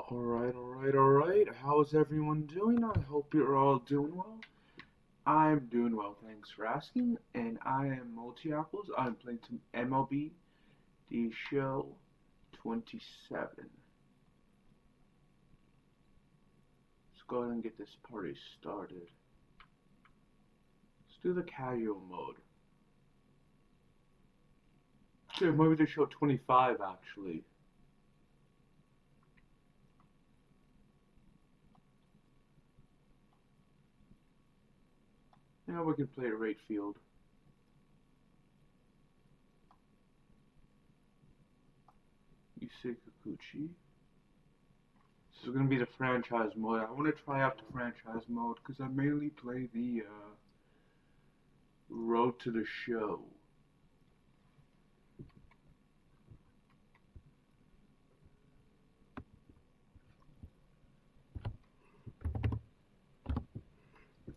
Alright. How's everyone doing? I hope you're all doing well. I'm doing well, thanks for asking. And I am Multi Apples. I'm playing some MLB The Show 27. Let's go ahead and get this party started. Let's do the casual mode. Actually, maybe The Show 25, actually. Now we can play right field. Yusei Kikuchi. This is going to be the franchise mode. I want to try out the franchise mode because I mainly play the Road to the Show.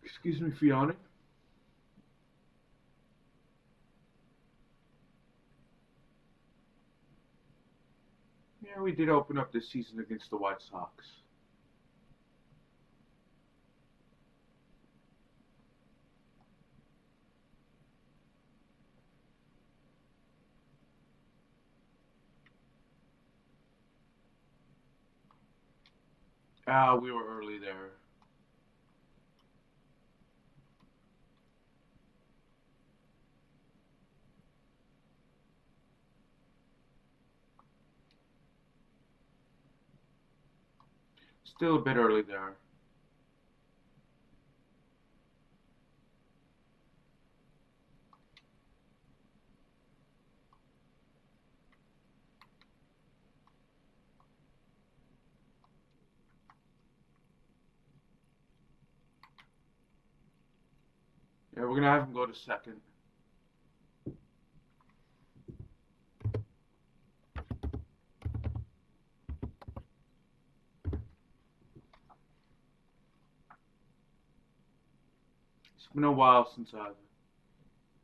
Excuse me for yawning. Yeah, we did open up this season against the White Sox. We were early there. Still a bit early there. Yeah, we're gonna have him go to second. It's been a while since I've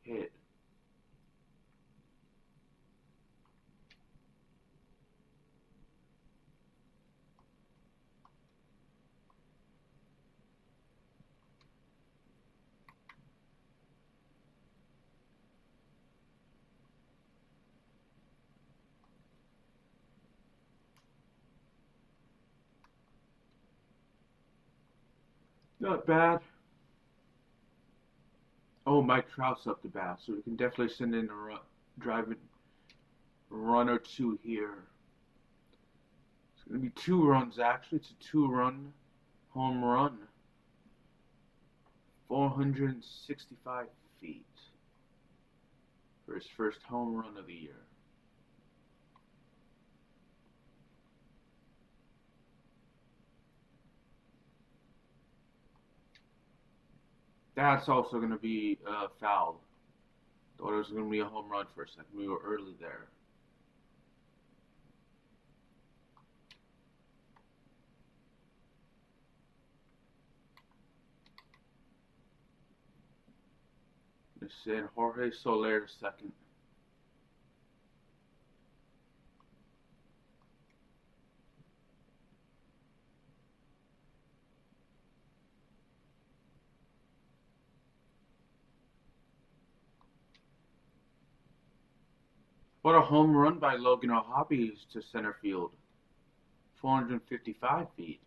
hit. Not bad. Oh, Mike Trout's up the bat, so we can definitely send in a driving run or two here. It's gonna be 2 runs actually. It's a 2-run home run. 465 feet for his first home run of the year. That's also going to be foul. Thought it was going to be a home run for a second. We were early there. They said Jorge Soler second. What a home run by Logan O'Hoppe to center field. 455 feet.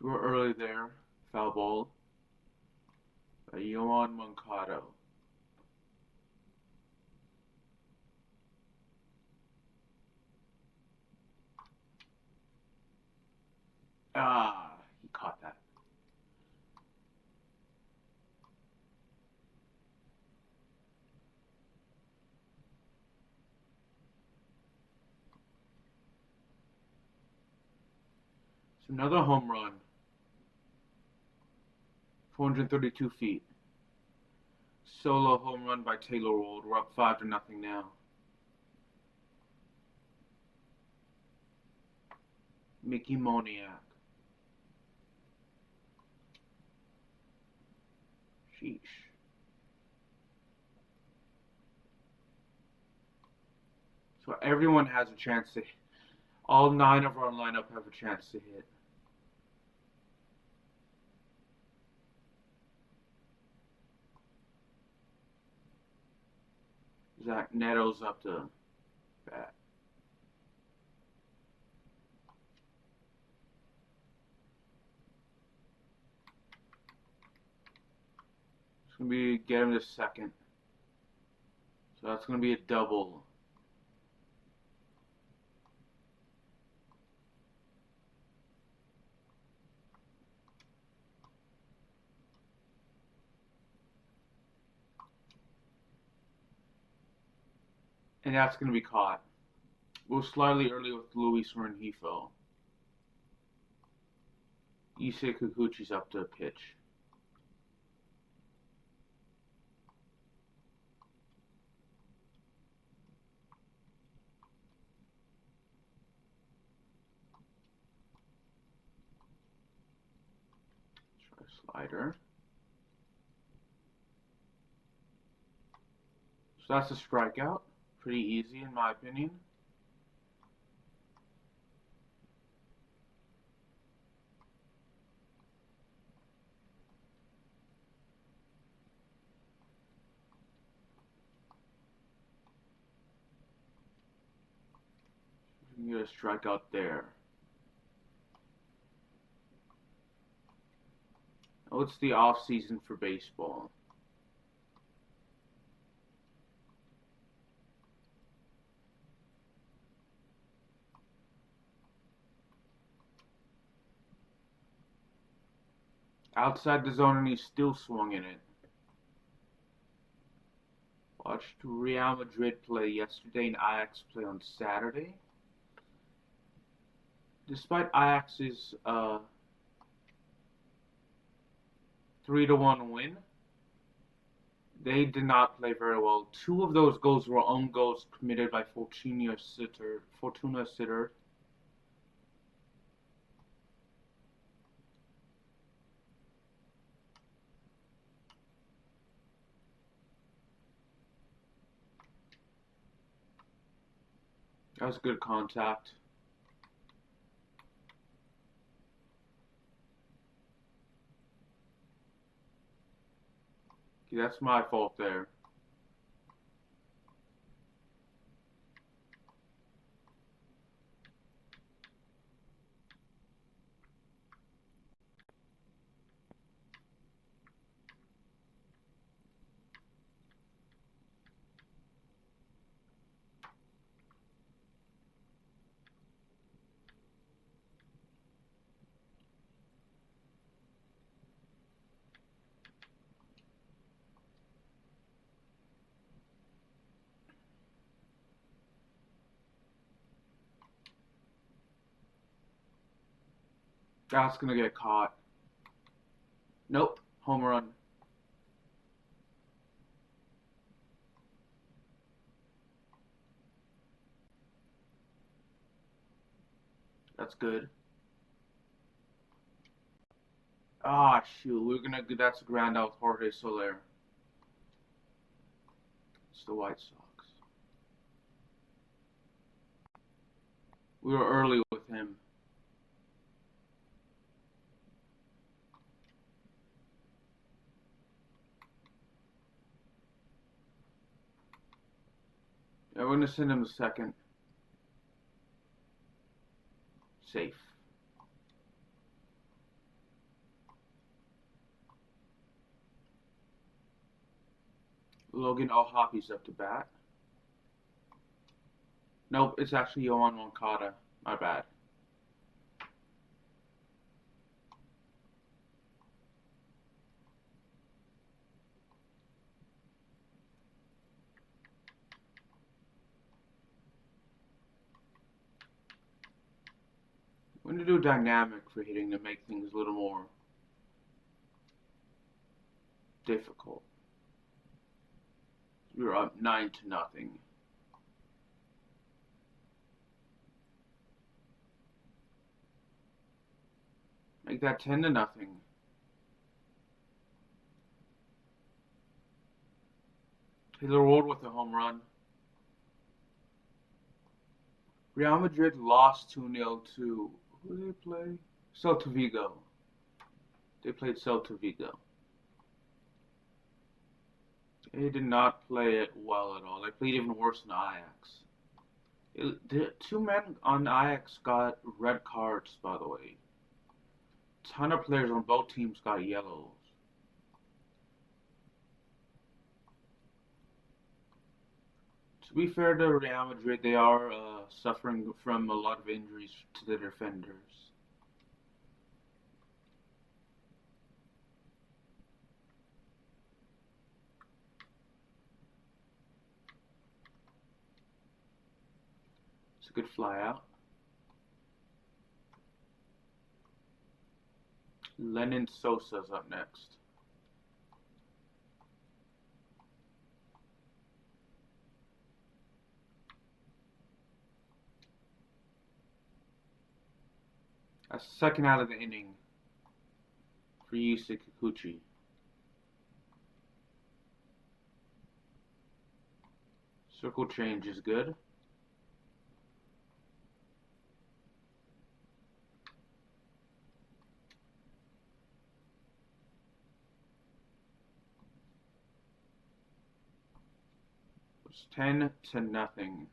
We were early there. Foul ball by Yohan Moncada. He caught that. It's another home run. 432 feet. Solo home run by Taylor Ward. We're up 5-0 now. Mickey Moniak. Sheesh. So everyone has a chance to hit. All 9 of our lineup have a chance to hit. Zach Neto's up to bat. It's going to be get him to second. So that's going to be a double. And that's going to be caught. We're slightly early with Luis Rengifo. Issei Kikuchi's up to a pitch. Try a slider. So that's a strikeout. Pretty easy in my opinion. You get a strikeout there. Oh, it's the off season for baseball. Outside the zone and he's still swinging it. Watched Real Madrid play yesterday and Ajax play on Saturday. Despite Ajax's 3-1 win, they did not play very well. 2 of those goals were own goals committed by Fortuna Sittard. That was good contact. Okay, that's my fault there. That's gonna get caught. Nope, home run. That's good. Ah, shoot, that's a ground out with Jorge Soler. It's the White Sox. We were early with him. Yeah, we're gonna send him to second. Safe. Logan O'Hoppy's up to bat. Nope, it's actually Yohan Moncada. My bad. We're going to do dynamic for hitting to make things a little more difficult. You're up 9-0. Make that 10-0. Taylor Ward with a home run. Real Madrid lost 2-0 to, who did they play? Celta Vigo. They played Celta Vigo. They did not play it well at all. They played even worse than Ajax. The two men on Ajax got red cards, by the way. A ton of players on both teams got yellows. To be fair to Real Madrid, they are suffering from a lot of injuries to the defenders. It's a good fly out. Lennon Sosa's up next. A second out of the inning for Yusei Kikuchi. Circle change is good. It's 10-0.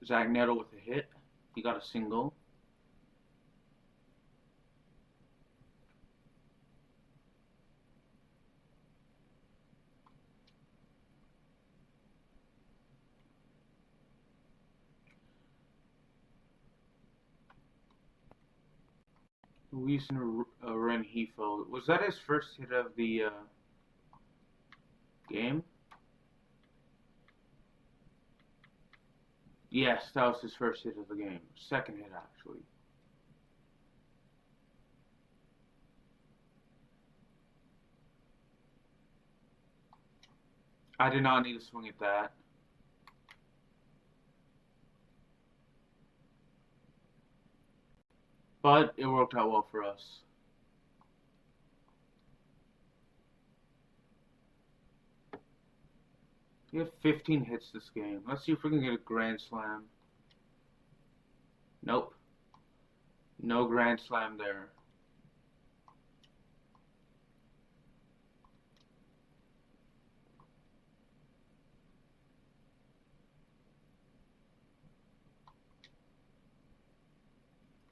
Zach Neto with a hit. He got a single. Luis Rengifo. Was that his first hit of the game? Yes, that was his first hit of the game. Second hit, actually. I did not need to swing at that. But it worked out well for us. We have 15 hits this game. Let's see if we can get a grand slam. Nope. No grand slam there.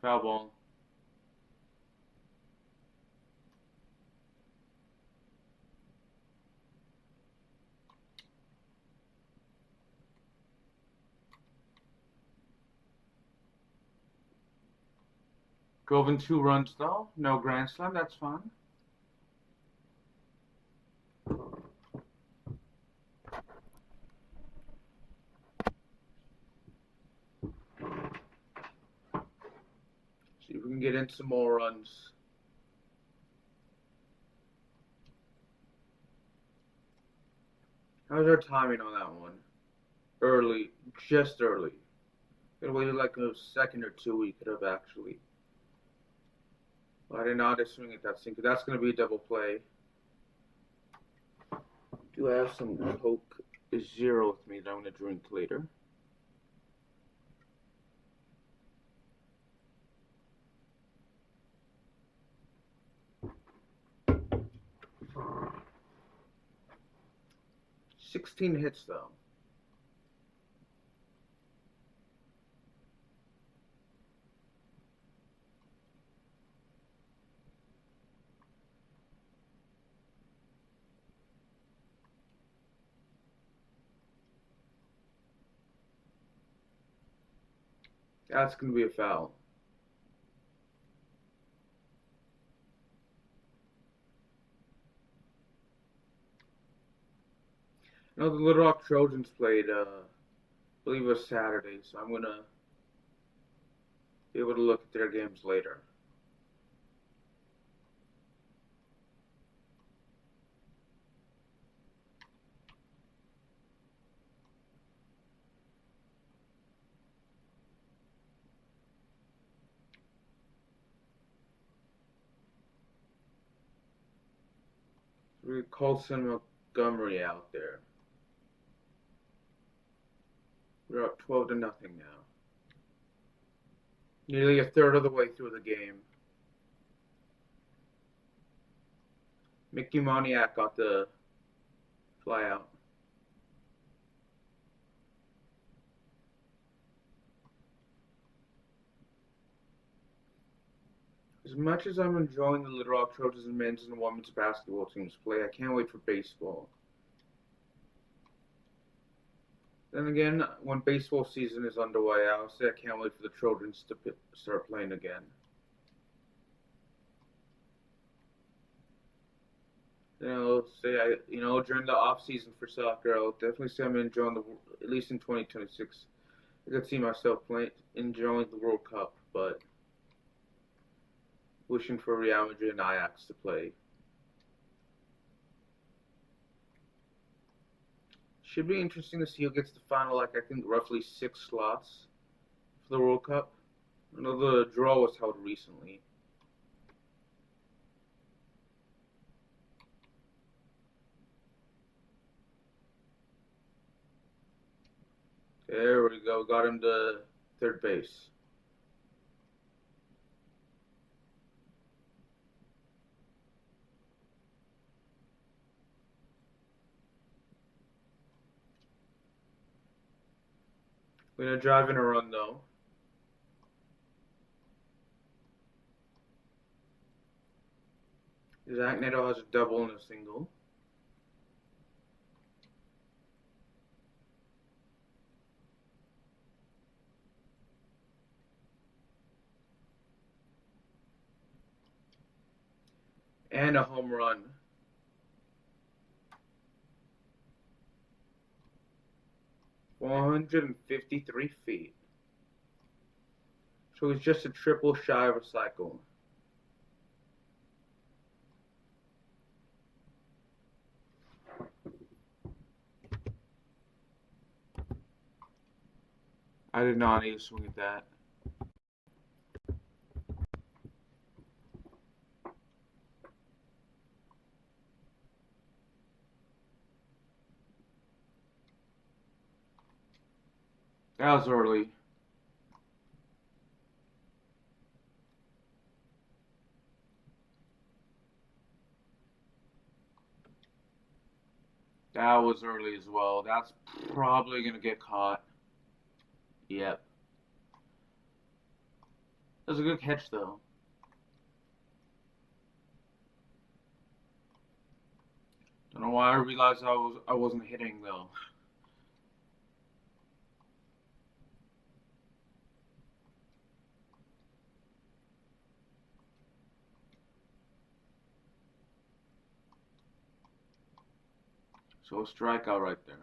Foul ball. Drove in 2 runs though. No grand slam. That's fine. See if we can get in some more runs. How's our timing on that one? Early. Just early. Could have waited like a second or two. We could have actually. Well, I did not swing at that sinker. That's going to be a double play. Do I have some Coke Zero with me that I'm going to drink later? Uh, 16 hits though. That's going to be a foul. No, the Little Rock Trojans played believe it was Saturday, so I'm gonna be able to look at their games later. We Colson Montgomery out there. We're up 12-0 now. Nearly a third of the way through the game. Mickey Moniak got the fly out. As much as I'm enjoying the Little Rock Trojans men's and women's basketball teams play, I can't wait for baseball. Then again, when baseball season is underway, I'll say I can't wait for the Trojans to start playing again. During the off season for soccer, I'll definitely say I'm enjoying at least in 2026. I could see myself enjoying the World Cup, but wishing for Real Madrid and Ajax to play. Should be interesting to see who gets the final, I think roughly 6 slots for the World Cup. I know the draw was held recently. There we go. Got him to third base. We're going to drive in a run, though. Zach Neto has a double and a single. And a home run. .453 feet. So he's just a triple shy of a cycle. I did not need to swing at that. That was early. That was early as well. That's probably going to get caught. Yep. That was a good catch, though. Don't know why I realized I wasn't hitting, though. So a strikeout right there.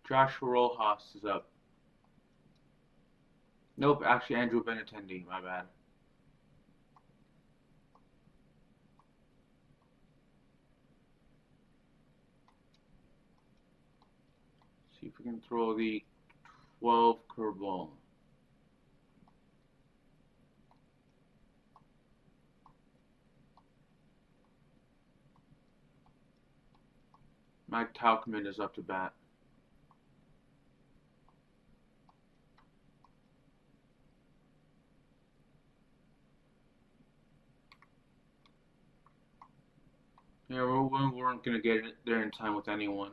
Josh Rojas is up. Nope, actually Andrew Benintendi, my bad. See if we can throw the 12 curveball. Mike Tauchman is up to bat. Yeah, we weren't going to get there in time with anyone.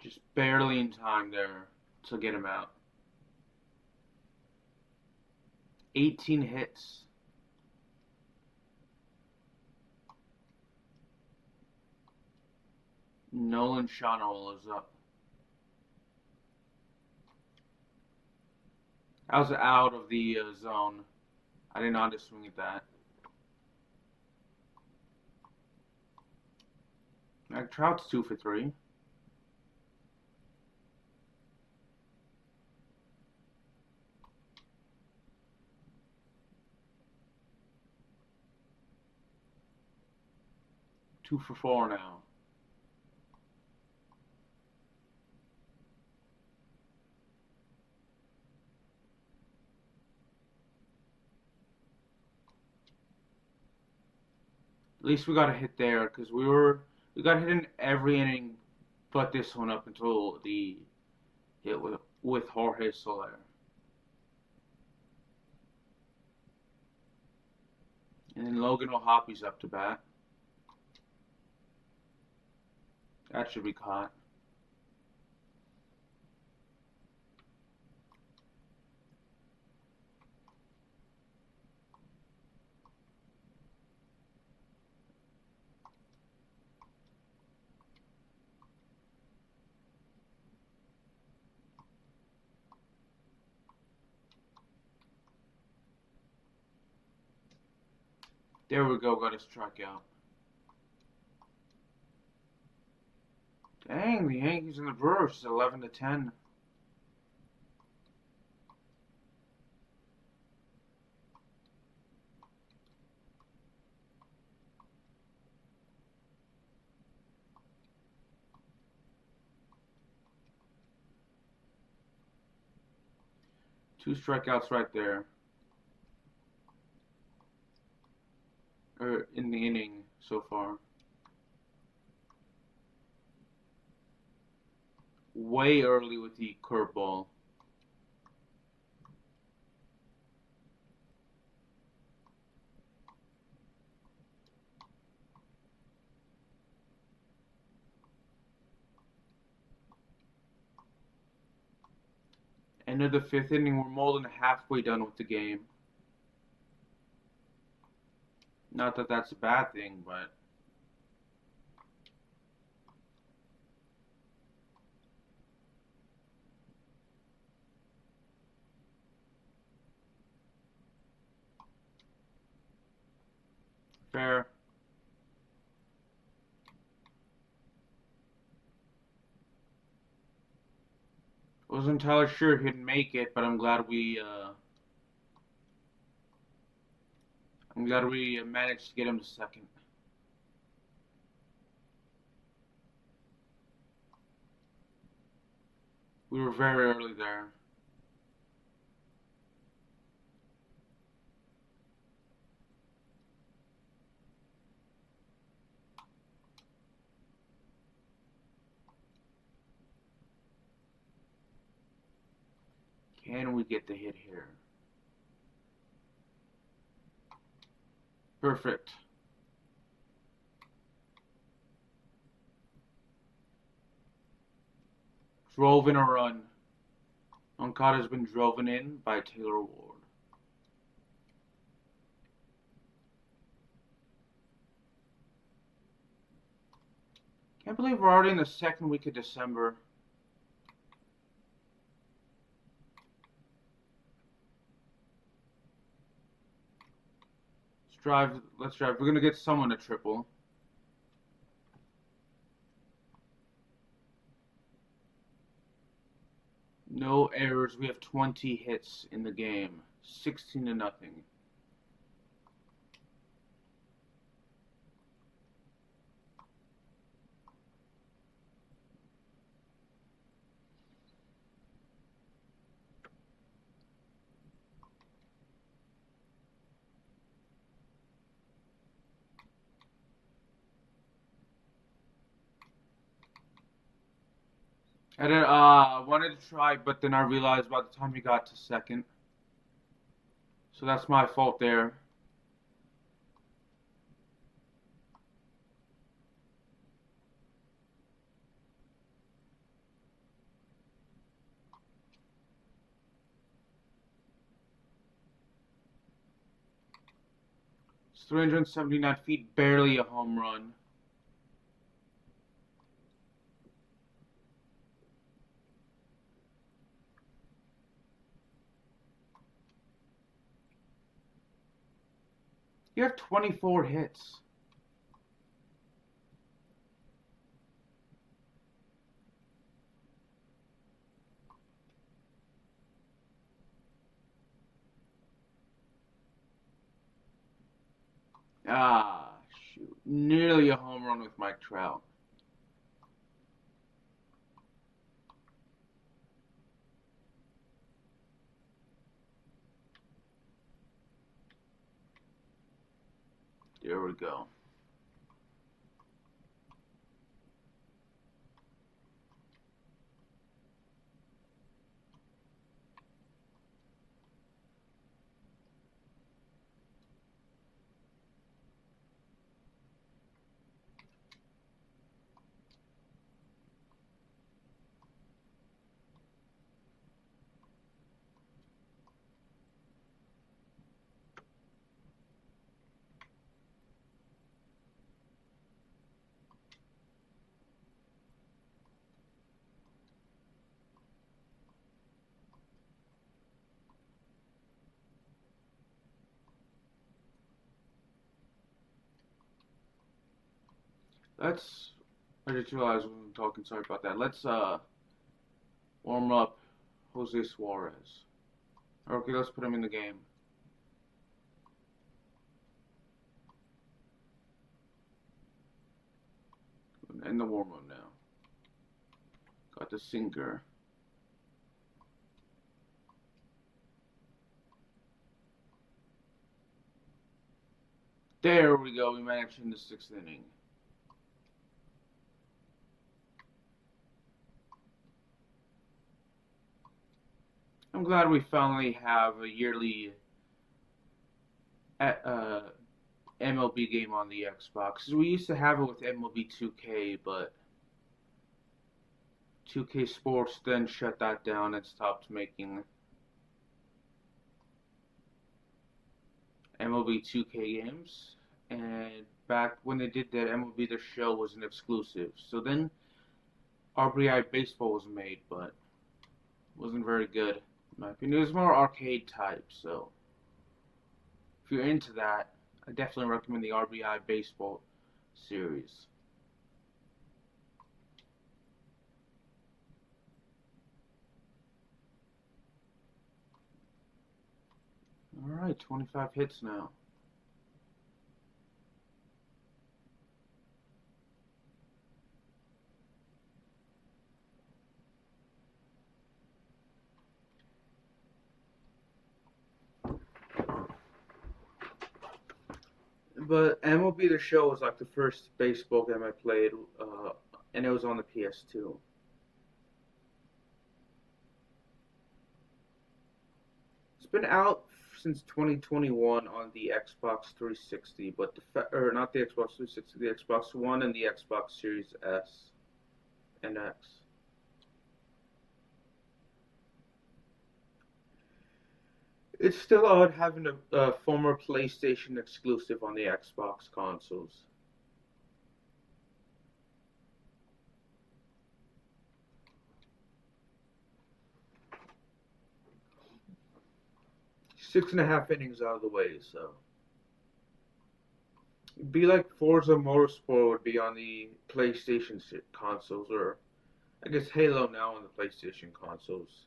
Just barely in time there to get him out. 18 hits. Nolan Shawnoll is up. I was out of the zone. I didn't know how to swing at that. Trout's 2 for 3. Two for 4 now. At least we got a hit there because we got hit in every inning but this one up until the hit with Jorge Soler. And then Logan O'Hoppy's up to bat. That should be caught. There we go, got a strikeout. Dang, the Yankees and the Brewers, 11-10. Two strikeouts right there. Or in the inning so far. Way early with the curveball. End of the 5th inning, we're more than halfway done with the game. Not that that's a bad thing, but fair. Wasn't entirely sure he'd make it, but I'm glad we managed to get him to second. We were very early there. Can we get the hit here? Perfect. Drove in a run. Moncada has been driven in by Taylor Ward. Can't believe we're already in the 2nd week of December. Let's drive. We're gonna get someone a triple. No errors. We have 20 hits in the game. 16-0. I wanted to try, but then I realized by the time he got to second. So that's my fault there. It's 379 feet, barely a home run. You have 24 hits. Ah, shoot. Nearly a home run with Mike Trout. There we go. Let's. I just realized I wasn't talking. Sorry about that. Let's warm up Jose Suarez. Okay, let's put him in the game. In the warm up now. Got the sinker. There we go. We managed in the 6th inning. I'm glad we finally have a yearly MLB game on the Xbox. We used to have it with MLB 2K, but 2K Sports then shut that down and stopped making MLB 2K games. And back when they did that, MLB The Show was an exclusive. So then RBI Baseball was made, but wasn't very good in my opinion. It was more arcade type, so if you're into that, I definitely recommend the RBI Baseball series. Alright, 25 hits now. But MLB The Show was like the first baseball game I played, and it was on the PS2. It's been out since 2021 on the Xbox 360, but or not the Xbox 360, the Xbox One and the Xbox Series S and X. It's still odd having a former PlayStation exclusive on the Xbox consoles. Six and a half innings out of the way, so it'd be like Forza Motorsport would be on the PlayStation consoles, or I guess Halo now on the PlayStation consoles.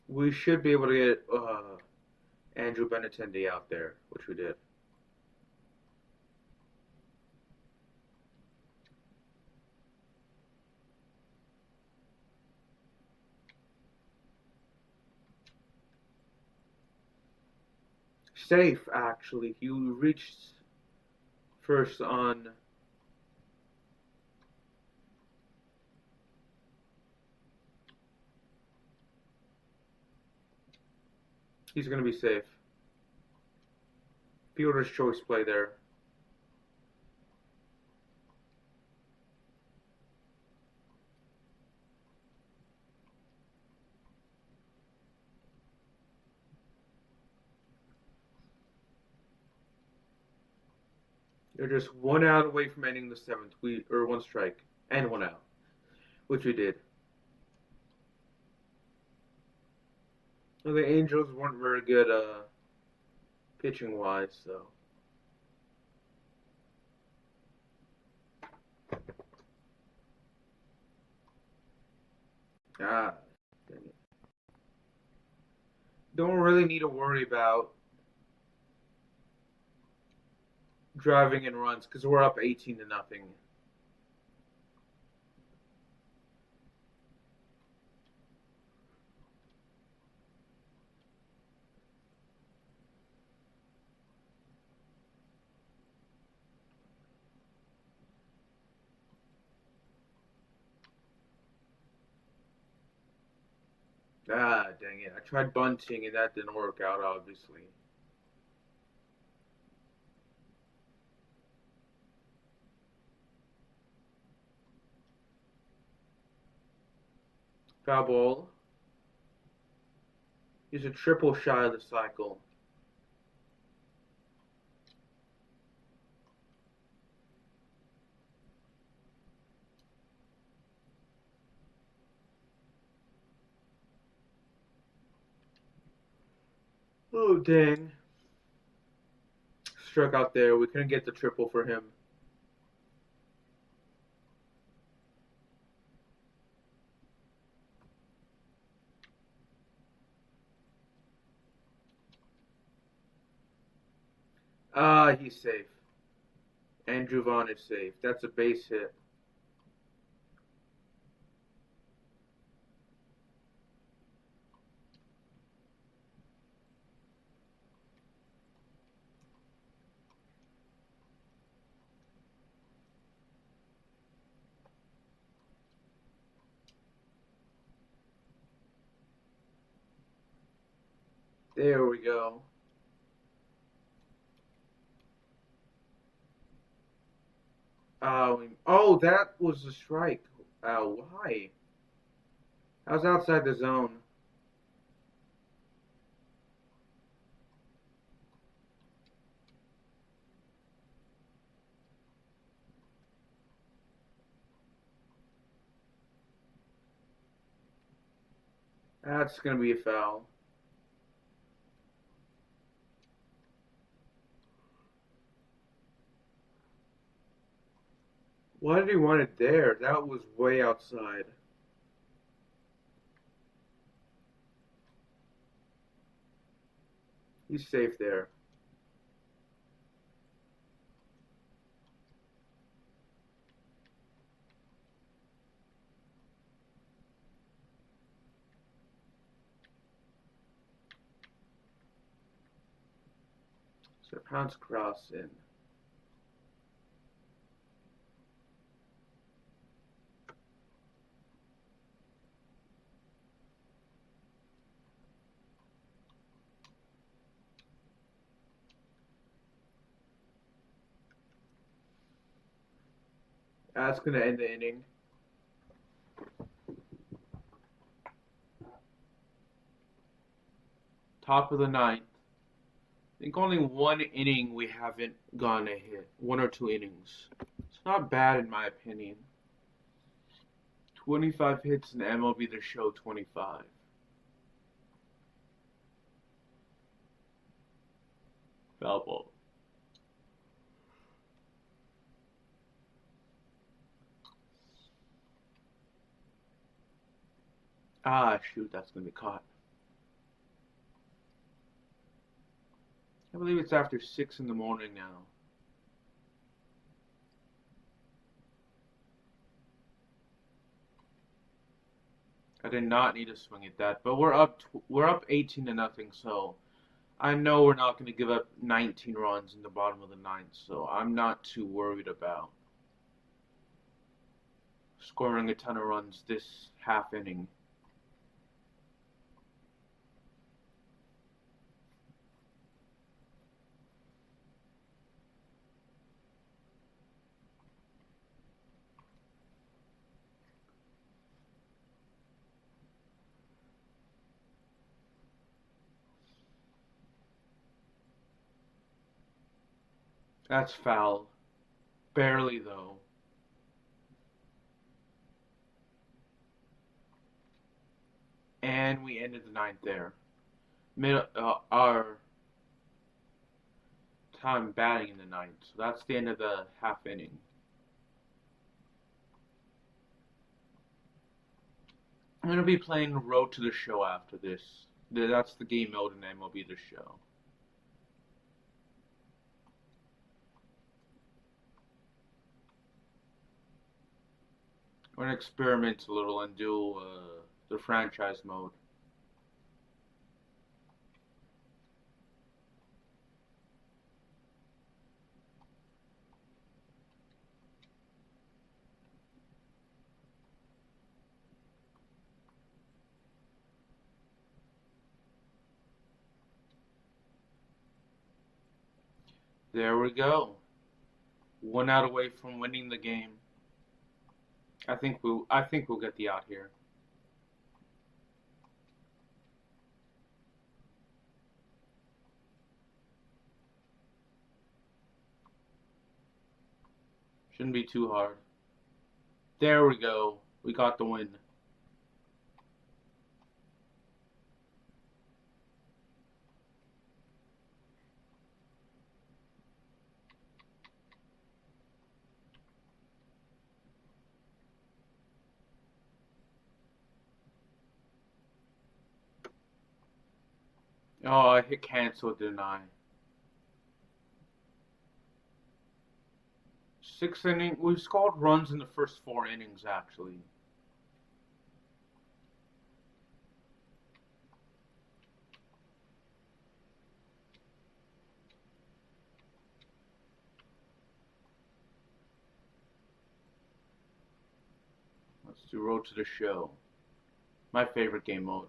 We should be able to get Andrew Benintendi out there, which we did. Safe, actually. He reached first on. He's going to be safe. Fielder's choice play there. They're just 1 out away from ending the seventh. Or 1 strike and 1 out, which we did. Well, the Angels weren't very good pitching wise, so. Ah, dang it. Don't really need to worry about driving in runs because we're up 18-0. Ah, dang it. I tried bunting and that didn't work out, obviously. Foul ball. He's a triple shot of the cycle. Oh, dang. Struck out there. We couldn't get the triple for him. Ah, he's safe. Andrew Vaughn is safe. That's a base hit. There we go. Oh, that was a strike. Why? I was outside the zone. That's gonna be a foul. Why did he want it there? That was way outside. He's safe there. So pounce cross in. That's gonna end the inning. Top of the ninth. I think only 1 inning we haven't gone a hit. 1 or 2 innings. It's not bad in my opinion. 25 hits in MLB The Show 25. Foul ball. Ah, shoot, that's gonna be caught. I believe it's after 6 in the morning now. I did not need to swing at that, but we're up 18-0, so I know we're not going to give up 19 runs in the bottom of the ninth, so I'm not too worried about scoring a ton of runs this half inning. That's foul. Barely, though. And we ended the ninth there. Our time batting in the ninth. So that's the end of the half inning. I'm going to be playing Road to the Show after this. That's the game mode in MLB The Show. I'm going to experiment a little and do the franchise mode. There we go. 1 out away from winning the game. I think we'll get the out here. Shouldn't be too hard. There we go. We got the win. Oh, I hit cancel, didn't I? 6 inning. We scored runs in the first 4 innings, actually. Let's do Road to the Show. My favorite game mode.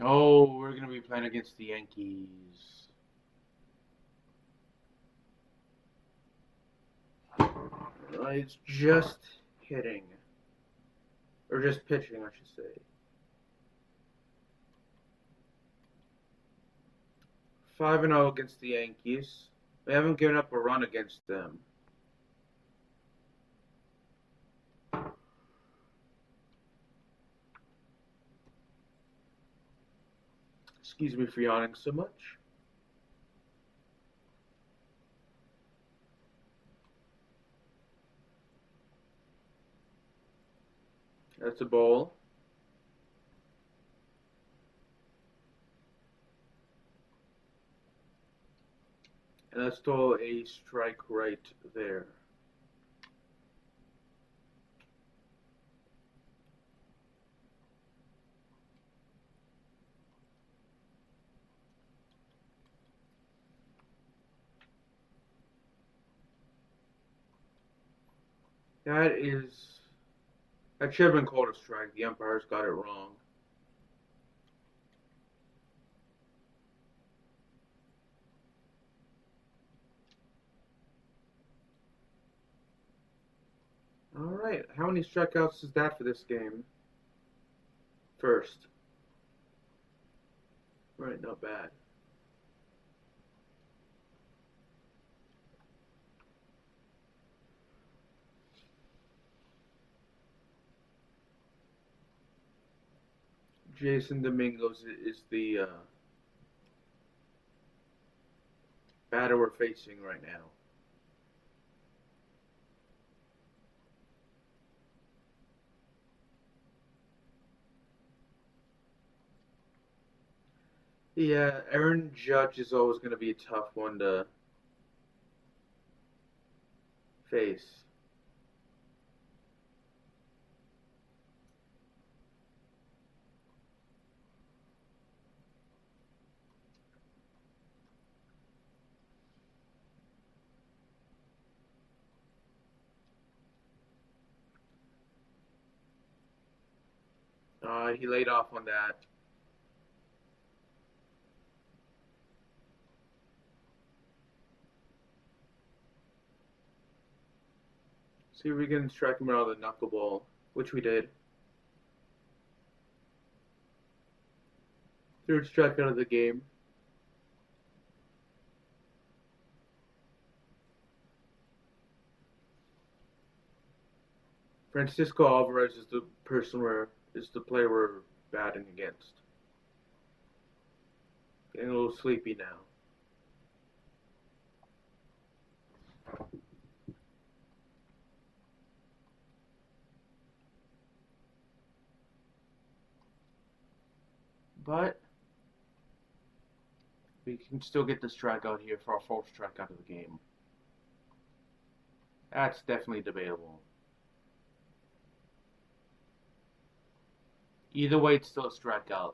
Oh, we're going to be playing against the Yankees. It's just hitting. Or just pitching, I should say. 5-0 against the Yankees. We haven't given up a run against them. Excuse me for yawning so much. That's a ball. And that's still a strike right there. That should have been called a strike. The umpires got it wrong. Alright, how many strikeouts is that for this game? First. Right, not bad. Jason Domingos is the batter we're facing right now. Yeah, Aaron Judge is always going to be a tough one to face. He laid off on that. See if we can strike him out of the knuckleball, which we did. Third strikeout of the game. Francisco Alvarez is the player we're batting against. Getting a little sleepy now. But we can still get the strikeout here for our fourth strikeout of the game. That's definitely debatable. Either way, it's still a strikeout.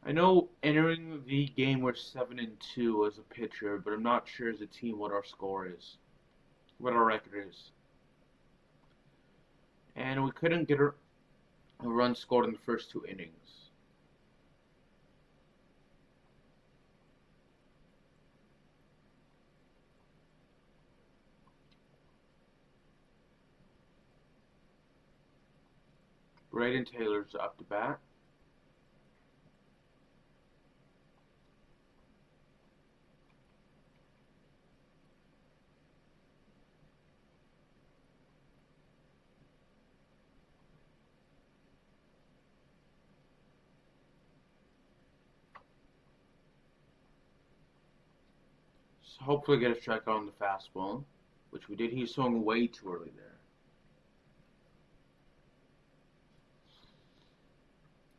I know entering the game we're 7-2 as a pitcher, but I'm not sure as a team what our score is, what our record is. And we couldn't get a run scored in the first 2 innings. Braden Taylor's up to bat. So hopefully get a strikeout on the fastball, which we did. He swung way too early there.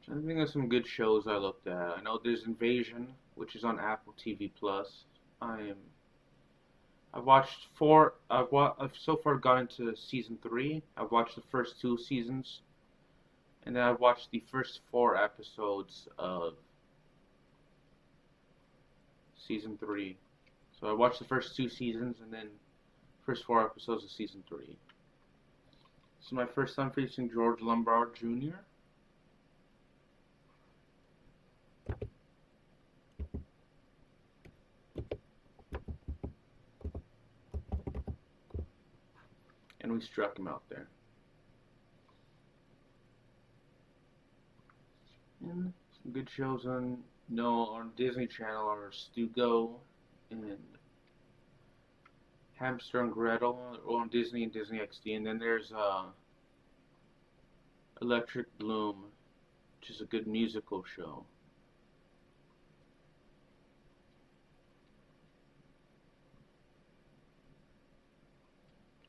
I think there's some good shows I looked at. I know there's Invasion, which is on Apple TV Plus. I've watched 4. I've so far gotten to season 3. I've watched the first 2 seasons, and then I've watched the first 4 episodes of season 3. So I watched the first 2 seasons and then first 4 episodes of season 3. This is my first time facing George Lombard Jr. And we struck him out there. And some good shows on Disney Channel are Stugo and Hamster and Gretel on Disney and Disney XD. And then there's Electric Bloom, which is a good musical show.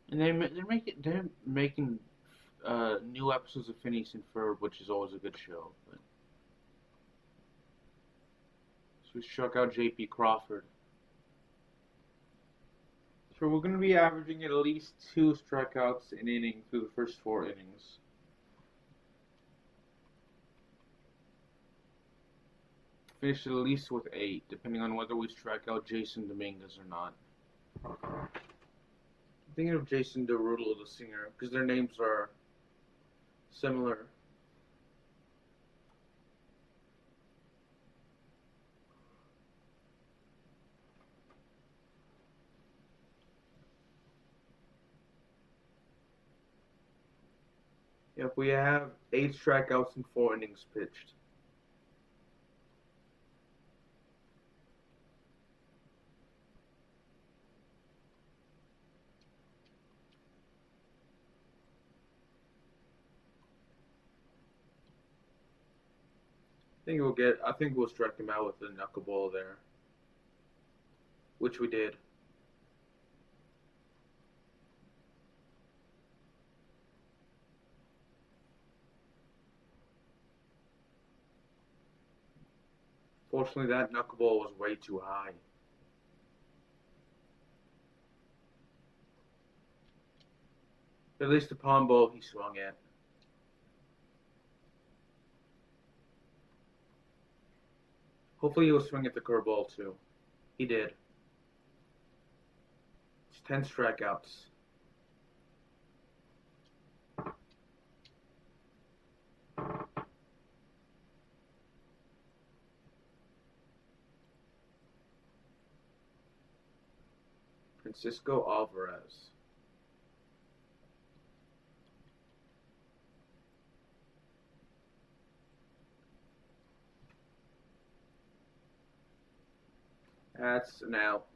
And they're making new episodes of Phineas and Ferb, which is always a good show. But so we struck out J.P. Crawford. So we're going to be averaging at least 2 strikeouts an inning through the first 4 innings. Finish at least with 8, depending on whether we strike out Jason Dominguez or not. I'm thinking of Jason Derulo, the singer, because their names are similar. Yep, we have 8 strikeouts in 4 innings pitched. I think we'll strike him out with the knuckleball there, which we did. Fortunately, that knuckleball was way too high. At least the palm ball he swung at. Hopefully he'll swing at the curveball too. He did. It's 10 strikeouts. Francisco Alvarez. That's an out.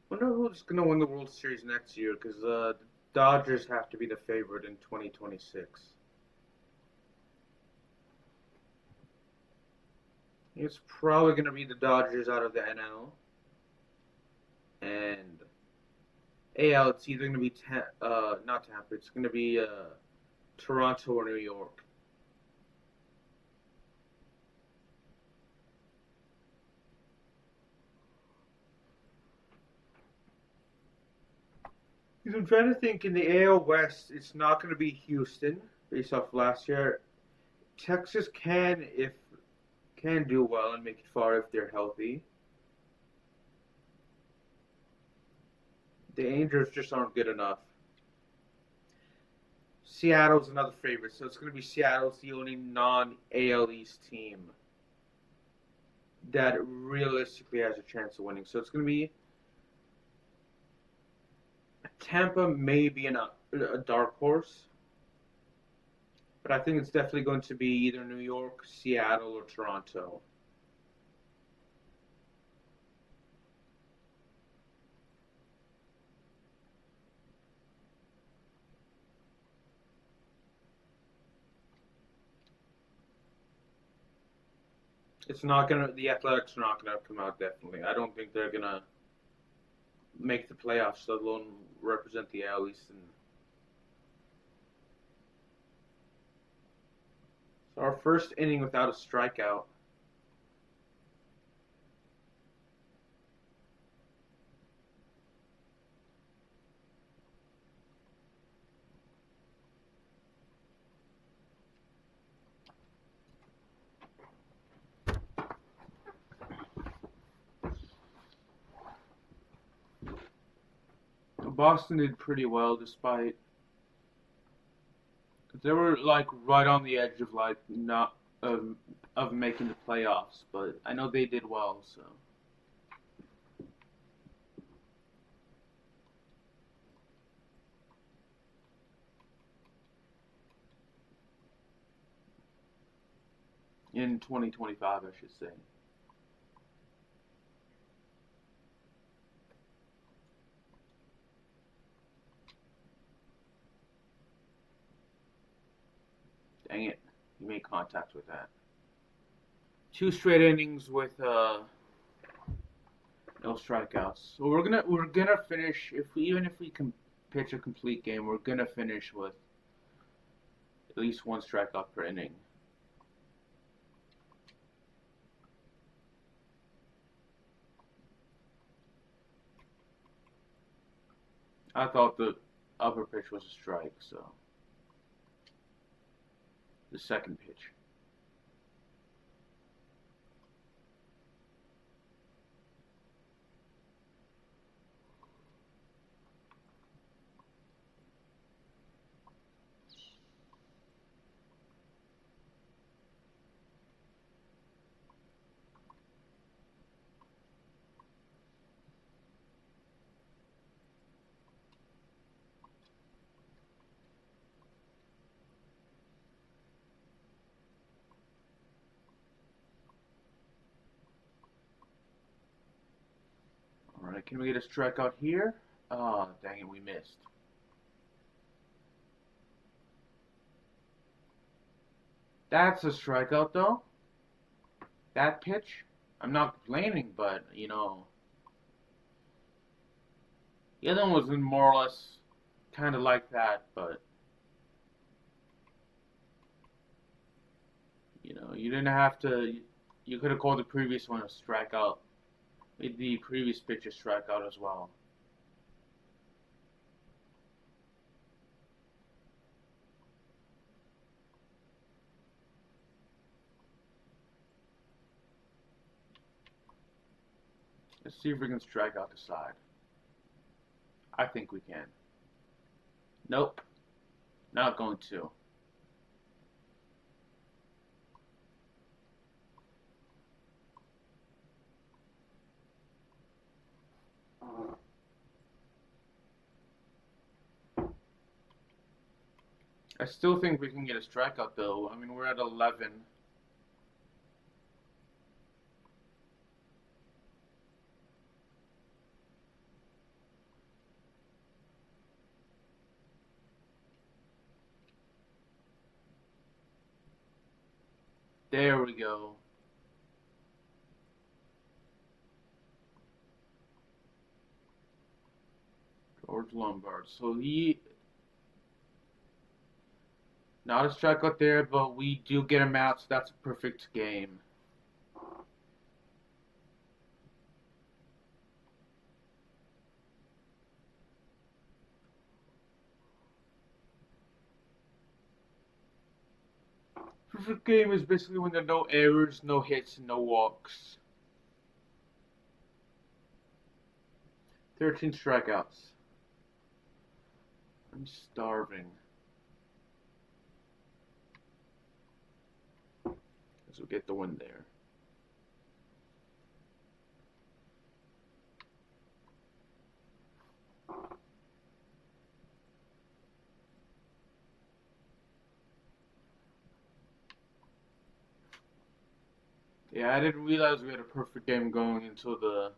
Wonder who's going to win the World Series next year, because the Dodgers have to be the favorite in 2026. It's probably going to be the Dodgers out of the NL. And AL, it's either going to be not Tampa. It's going to be Toronto or New York. Because I'm trying to think, in the AL West, it's not going to be Houston based off last year. Texas can do well and make it far if they're healthy. The Angels just aren't good enough. Seattle's another favorite, so it's going to be Seattle's the only non-AL East team that realistically has a chance of winning. So it's going to be Tampa, maybe a dark horse, but I think it's definitely going to be either New York, Seattle, or Toronto. The Athletics are not gonna come out, definitely. I don't think they're gonna make the playoffs, let alone represent the AL East. So our first inning without a strikeout. Boston did pretty well despite they were like right on the edge of like not of making the playoffs, but I know they did well. So in 2025, I should say. Dang it, he made contact with that. 2 straight innings with no strikeouts. So we're gonna finish even if we can pitch a complete game, we're gonna finish with at least 1 strikeout per inning. I thought the upper pitch was a strike, so the second pitch. All right, can we get a strikeout here? Oh, dang it, we missed. That's a strikeout, though. That pitch. I'm not complaining, but the other one was more or less kind of like that, but you didn't have to. You could have called the previous one a strikeout. Made the previous pitch a strikeout as well. Let's see if we can strike out the side. I think we can. Nope. Not going to. I still think we can get a strikeout though. I mean, we're at 11. There we go. George Lombard. So he not a strikeout there, but we do get him out, so that's a perfect game. Perfect game is basically when there are no errors, no hits, no walks. 13 strikeouts. I'm starving. As we get the win there. Yeah, I didn't realize we had a perfect game going until the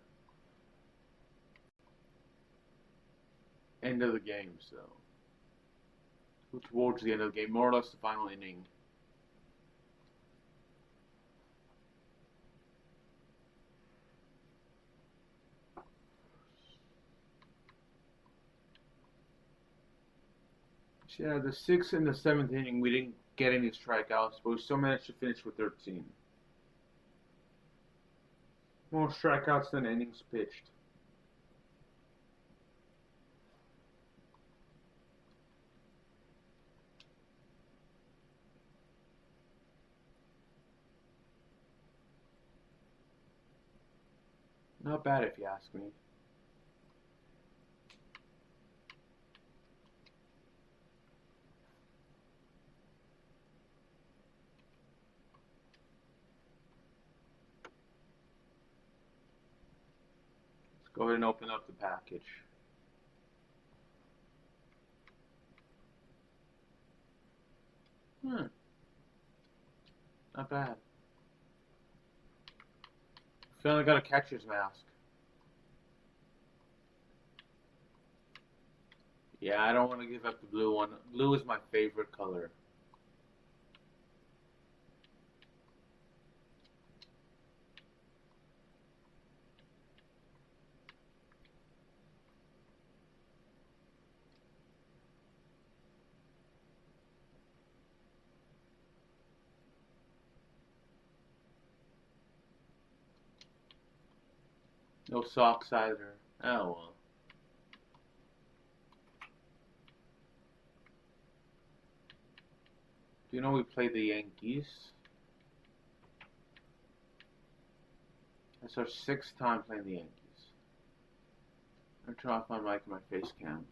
end of the game, so towards the end of the game, more or less the final inning. So yeah, the sixth and the seventh inning, we didn't get any strikeouts, but we still managed to finish with 13. More strikeouts than innings pitched. Not bad if you ask me. Let's go ahead and open up the package. Not bad. Finally got a catcher's mask. Yeah, I don't want to give up the blue one. Blue is my favorite color. No socks either. Oh well. Do you know we played the Yankees? That's our sixth time playing the Yankees. I'm turn off my mic and my face cam.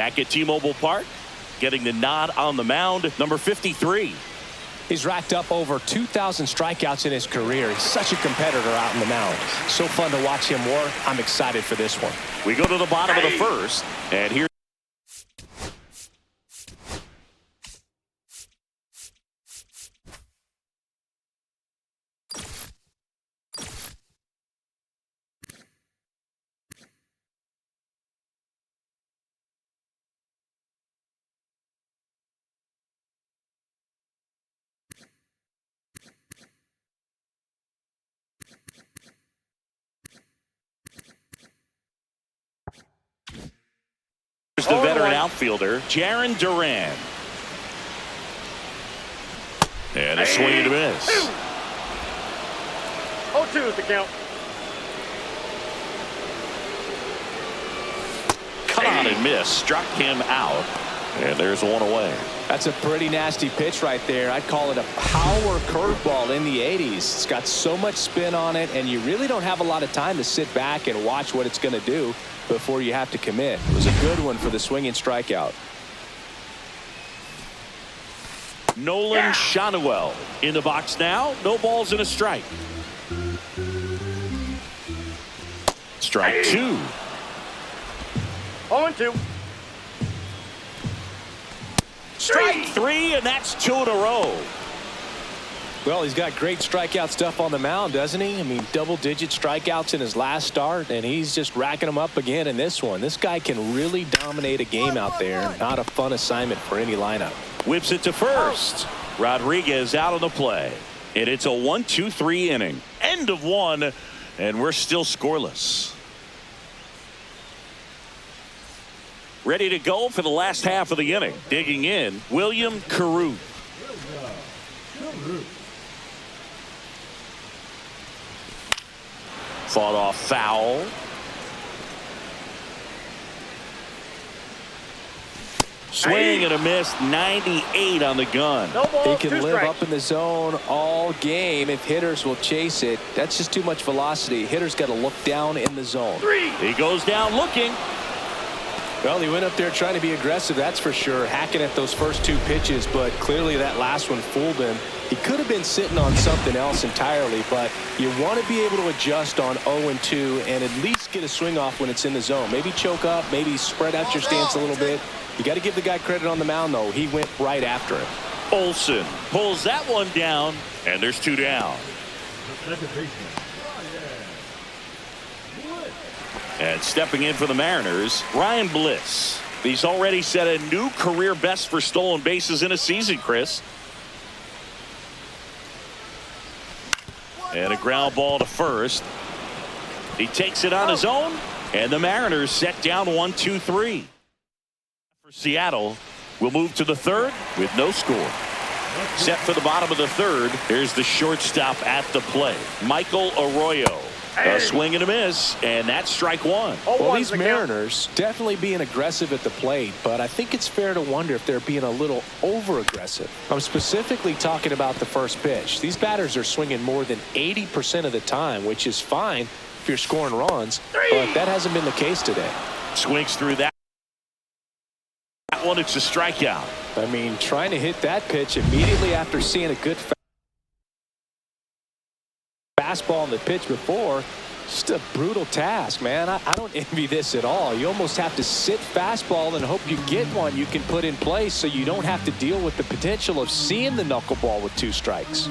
Back at T-Mobile Park, getting the nod on the mound, number 53. He's racked up over 2,000 strikeouts in his career. He's such a competitor out on the mound. So fun to watch him work. I'm excited for this one. We go to the bottom of the first, and here the veteran outfielder, Jarren Duran. And a swing and a miss. 0-2 is the count. Cut on and miss. Struck him out. And there's one away. That's a pretty nasty pitch right there. I'd call it a power curveball in the 80s. It's got so much spin on it, and you really don't have a lot of time to sit back and watch what it's going to do before you have to commit. It was a good one for the swinging strikeout. Nolan Shanuel in the box now. No balls and a strike. Strike two. 0-2. Strike three, and that's two in a row. Well, he's got great strikeout stuff on the mound, doesn't he? I mean, double-digit strikeouts in his last start, and he's just racking them up again in this one. This guy can really dominate a game out there. Not a fun assignment for any lineup. Whips it to first. Rodriguez out on the play. And it's a 1-2-3 inning. End of one, and we're still scoreless. Ready to go for the last half of the inning. Digging in, William Carew. Fought off foul. Swing and a miss. 98 on the gun. No ball, He can live strikes. up in the zone all game if hitters will chase it. That's just too much velocity. Hitters got to look down in the zone. He goes down looking. Well, he went up there trying to be aggressive, that's for sure, hacking at those first two pitches, but clearly that last one fooled him. He could have been sitting on something else entirely, but you want to be able to adjust on 0-2 and at least get a swing off when it's in the zone. Maybe choke up, maybe spread out your stance a little bit. You got to give the guy credit on the mound, though. He went right after it. Olsen pulls that one down, and there's two down. And stepping in for the Mariners, Ryan Bliss. He's already set a new career best for stolen bases in a season, Chris. And a ground ball to first. He takes it on his own, and the Mariners set down 1-2-3. For Seattle, we'll move to the third with no score. Set for the bottom of the third. Here's the shortstop at the plate, Michael Arroyo. A swing and a miss, and that's strike one. Well, these Mariners definitely being aggressive at the plate, but I think it's fair to wonder if they're being a little over-aggressive. I'm specifically talking about the first pitch. These batters are swinging more than 80% of the time, which is fine if you're scoring runs, but that hasn't been the case today. Swings through that one. It's a strikeout. I mean, trying to hit that pitch immediately after seeing a good fastball in the pitch before, just a brutal task, man. I don't envy this at all. You almost have to sit fastball and hope you get one you can put in place so you don't have to deal with the potential of seeing the knuckleball with two strikes.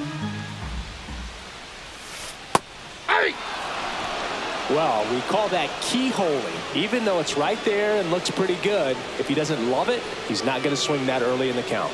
Well, we call that keyholing. Even though it's right there and looks pretty good, if he doesn't love it, he's not going to swing that early in the count.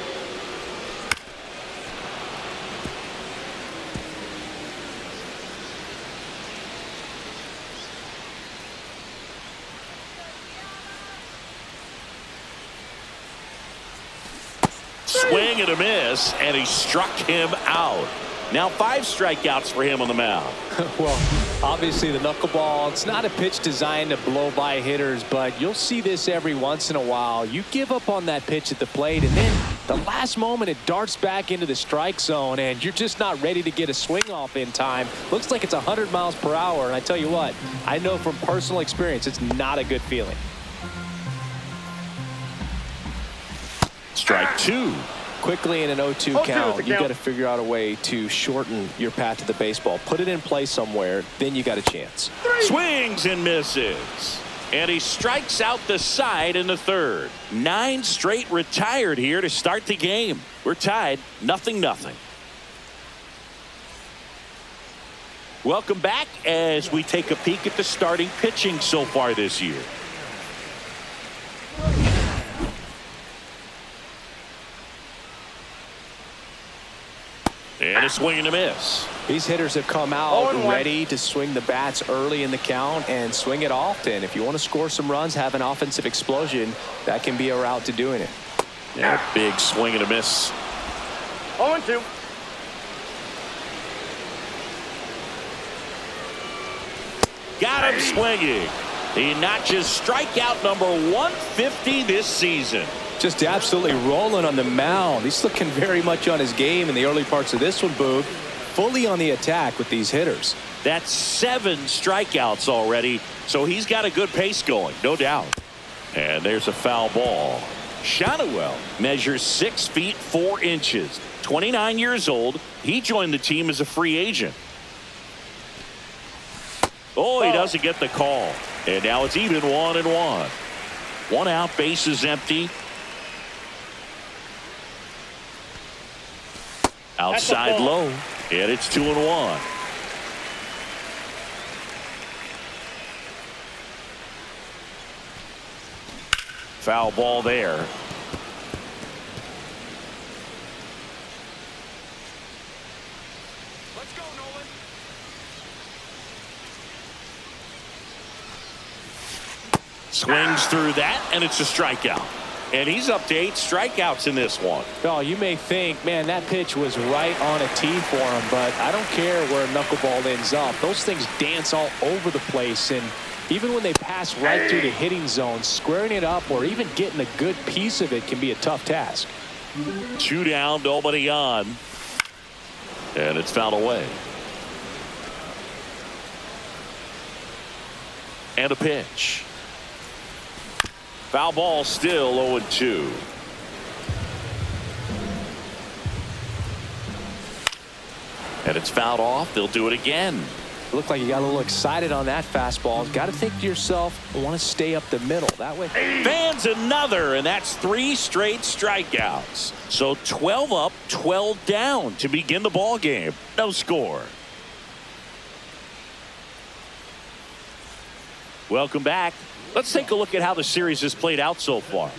Swing and a miss, and he struck him out. Now 5 strikeouts for him on the mound. Well, obviously the knuckleball, it's not a pitch designed to blow by hitters, but you'll see this every once in a while. You give up on that pitch at the plate, and then the last moment it darts back into the strike zone, and you're just not ready to get a swing off in time. Looks like it's 100 miles per hour, and I tell you what, I know from personal experience it's not a good feeling. Strike two. Quickly in an 0-2 count, you got to figure out a way to shorten your path to the baseball. Put it in play somewhere, then you got a chance. Swings and misses. And he strikes out the side in the third. 9 straight retired here to start the game. We're tied 0-0. Welcome back as we take a peek at the starting pitching so far this year. And a swing and a miss. These hitters have come out ready to swing the bats early in the count and swing it often. If you want to score some runs, have an offensive explosion, that can be a route to doing it. Yeah, big swing and a miss. 0-2. Got him swinging. He notches strikeout number 150 this season. Just absolutely rolling on the mound. He's looking very much on his game in the early parts of this one, Boog. Fully on the attack with these hitters. That's 7 strikeouts already, so he's got a good pace going, no doubt. And there's a foul ball. Shotwell measures 6 feet 4 inches. 29 years old. He joined the team as a free agent. Oh, he doesn't get the call. And now it's even 1-1. 1 out, base is empty. Outside low, and it's 2-1. Foul ball there. Let's go, Nolan. Swings through that, and it's a strikeout. And he's up to 8 strikeouts in this one. Oh, you may think, man, that pitch was right on a tee for him, but I don't care where a knuckleball ends up. Those things dance all over the place, and even when they pass right through the hitting zone, squaring it up or even getting a good piece of it can be a tough task. 2 down, nobody on. And it's fouled away. And a pitch. Foul ball, still 0-2. And it's fouled off. They'll do it again. Looked like you got a little excited on that fastball. Got to think to yourself, I want to stay up the middle. That way. Fans another, and that's 3 straight strikeouts. So 12 up, 12 down to begin the ball game. No score. Welcome back. Let's take a look at how the series has played out so far.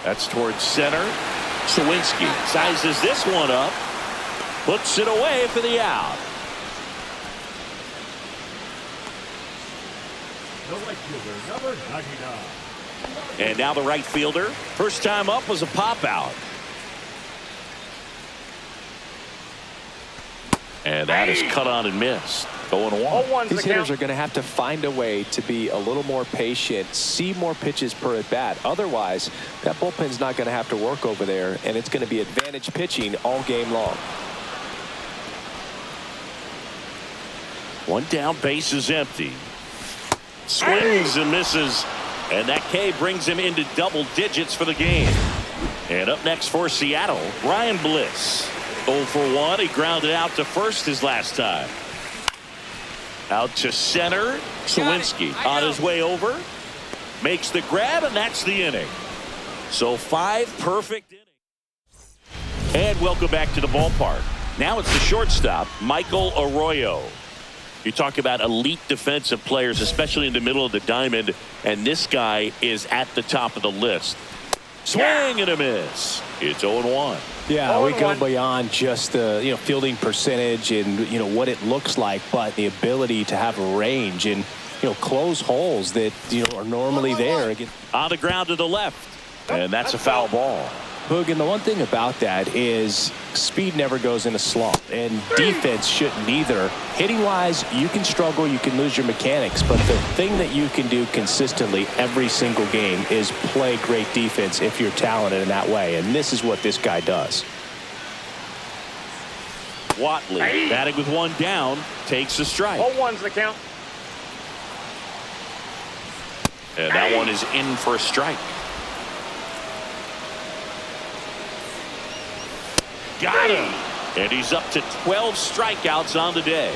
That's towards center. Sawinski sizes this one up. Puts it away for the out. And now the right fielder. First time up was a pop out. And that is cut on and missed. 0-1. These hitters are going to have to find a way to be a little more patient, see more pitches per at bat. Otherwise, that bullpen's not going to have to work over there, and it's going to be advantage pitching all game long. 1 down, base is empty. Swings and misses, and that K brings him into double digits for the game. And up next for Seattle, Ryan Bliss. 0 for 1. He grounded out to first his last time. Out to center. Sawinski on his way over. Makes the grab, and that's the inning. So 5 perfect innings. And welcome back to the ballpark. Now it's the shortstop, Michael Arroyo. You talk about elite defensive players, especially in the middle of the diamond, and this guy is at the top of the list. Swing and a miss. It's 0-1. Yeah, we go beyond just the fielding percentage and what it looks like, but the ability to have range and close holes that are normally there. On the ground to the left, and that's a foul ball. Boog, and the one thing about that is speed never goes in a slump, and defense shouldn't either. Hitting-wise, you can struggle, you can lose your mechanics, but the thing that you can do consistently every single game is play great defense if you're talented in that way, and this is what this guy does. Watley batting with 1 down, takes a strike. 0-1's the count. And that one is in for a strike. Got him. And he's up to 12 strikeouts on the day.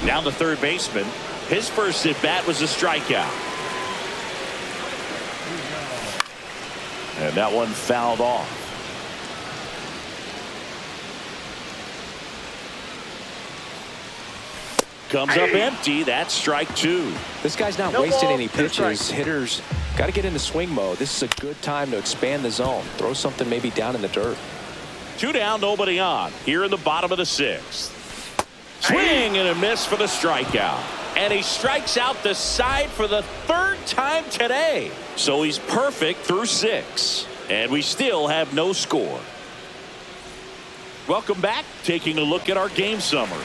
Now the third baseman. His first at bat was a strikeout. And that one fouled off. Comes up empty. That's strike two. This guy's not wasting any pitches. Hitters got to get into swing mode. This is a good time to expand the zone. Throw something maybe down in the dirt. 2 down, nobody on. Here in the bottom of the 6th. Swing and a miss for the strikeout. And he strikes out the side for the 3rd time today. So he's perfect through 6. And we still have no score. Welcome back. Taking a look at our game summary.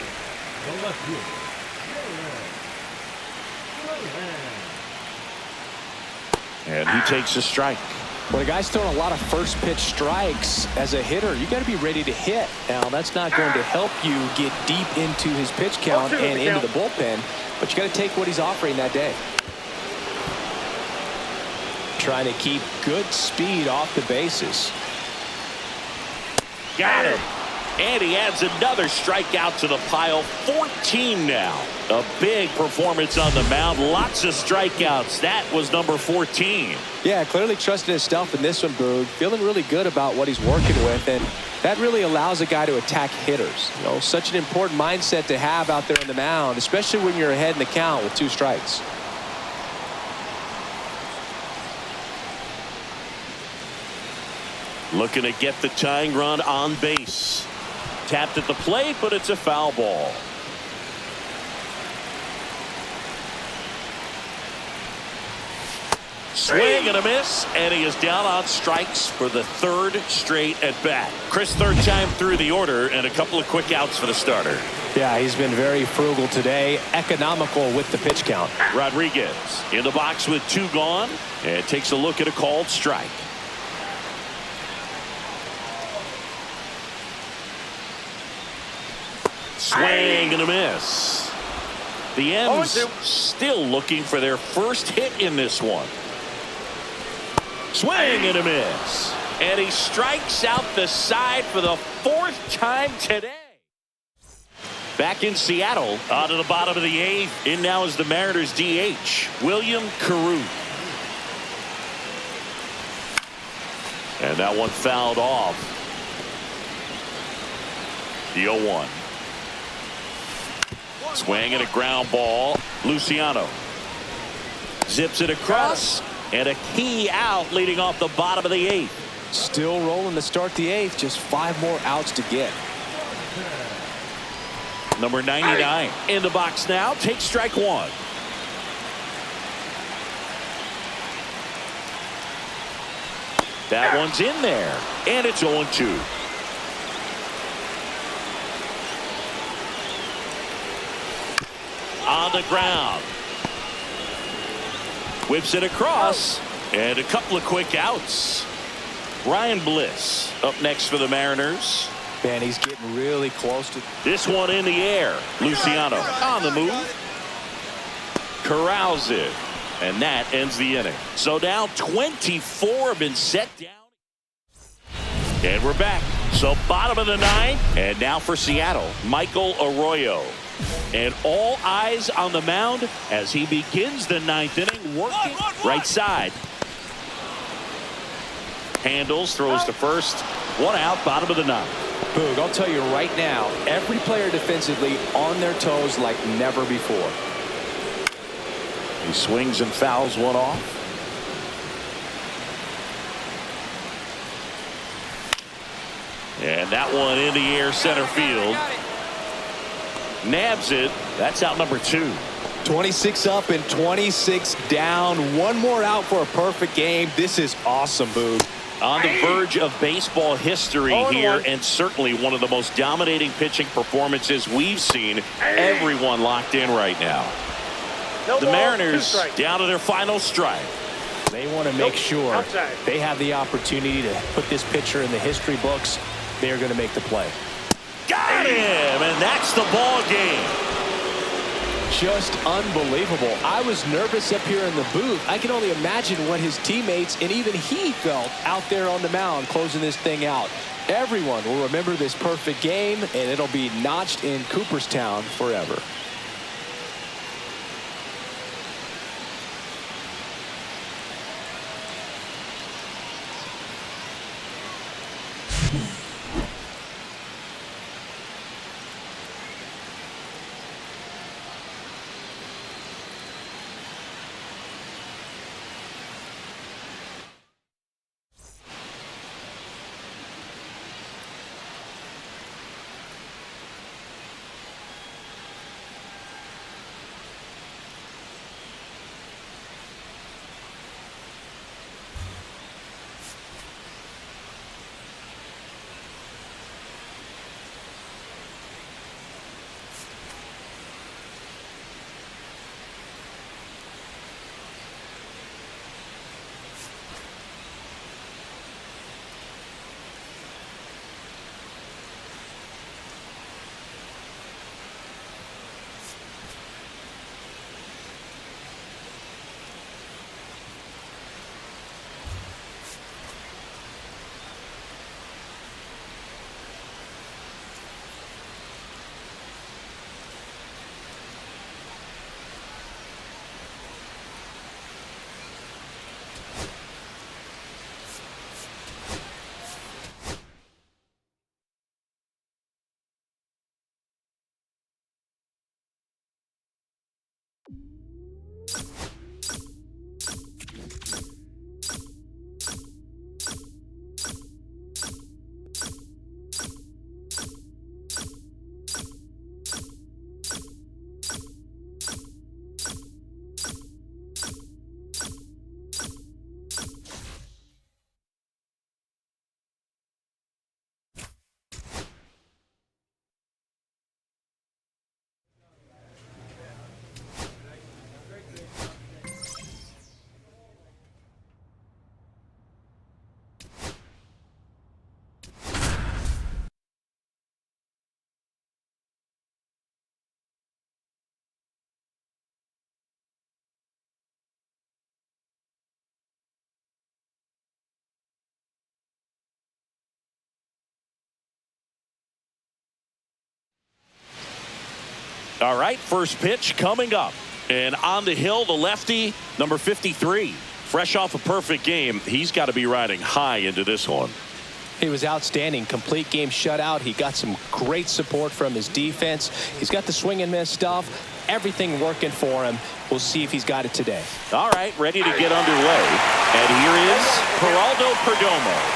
And he takes a strike. When a guy's throwing a lot of first pitch strikes as a hitter, you got to be ready to hit. Now, that's not going to help you get deep into his pitch count and into the bullpen, but you got to take what he's offering that day. Trying to keep good speed off the bases. Got him. And he adds another strikeout to the pile. 14 now. A big performance on the mound. Lots of strikeouts. That was number 14. Yeah, clearly trusting his stuff in this one, Boog. Feeling really good about what he's working with, and that really allows a guy to attack hitters. You know, such an important mindset to have out there on the mound, especially when you're ahead in the count with 2 strikes. Looking to get the tying run on base. Tapped at the plate, but it's a foul ball. Swing and a miss, and he is down on strikes for the 3rd straight at bat. Chris, 3rd time through the order, and a couple of quick outs for the starter. Yeah, he's been very frugal today, economical with the pitch count. Rodriguez in the box with 2 gone, and takes a look at a called strike. Swing and a miss. The M's still looking for their first hit in this one. Swing and a miss. And he strikes out the side for the 4th time today. Back in Seattle, on to the bottom of the 8th. In now is the Mariners DH, William Carew. And that one fouled off. The 0-1. Swing and a ground ball. Luciano zips it across, and a key out leading off the bottom of the 8th. Still rolling to start the 8th. Just 5 more outs to get. Number 99 in the box now. Takes strike 1. That one's in there, and it's 0-2. On the ground. Whips it across, and a couple of quick outs. Ryan Bliss up next for the Mariners. Man, he's getting really close to this one in the air. Luciano on the move. Corrals it, and that ends the inning. So now 24 have been set down. And we're back. So bottom of the 9th, and now for Seattle, Michael Arroyo. And all eyes on the mound as he begins the 9th inning, working right side. Handles, throws to first. 1 out, bottom of the 9th. Boog, I'll tell you right now, every player defensively on their toes like never before. He swings and fouls one off. And that one in the air, center field. Nabs it. That's out number 2. 26 up and 26 down. 1 more out for a perfect game. This is awesome, Boog. On the verge of baseball history here, and certainly one of the most dominating pitching performances we've seen. Everyone locked in right now. The Mariners down to their final strike. They want to make sure they have the opportunity to put this pitcher in the history books. They're going to make the play. Got him, and that's the ball game. Just unbelievable. I was nervous up here in the booth. I can only imagine what his teammates and even he felt out there on the mound closing this thing out. Everyone will remember this perfect game, and it'll be notched in Cooperstown forever. All right, first pitch coming up. And on the hill, the lefty, number 53. Fresh off a perfect game, he's got to be riding high into this one. He was outstanding. Complete game shutout. He got some great support from his defense. He's got the swing and miss stuff. Everything working for him. We'll see if he's got it today. All right, ready to get underway. And here is Geraldo Perdomo.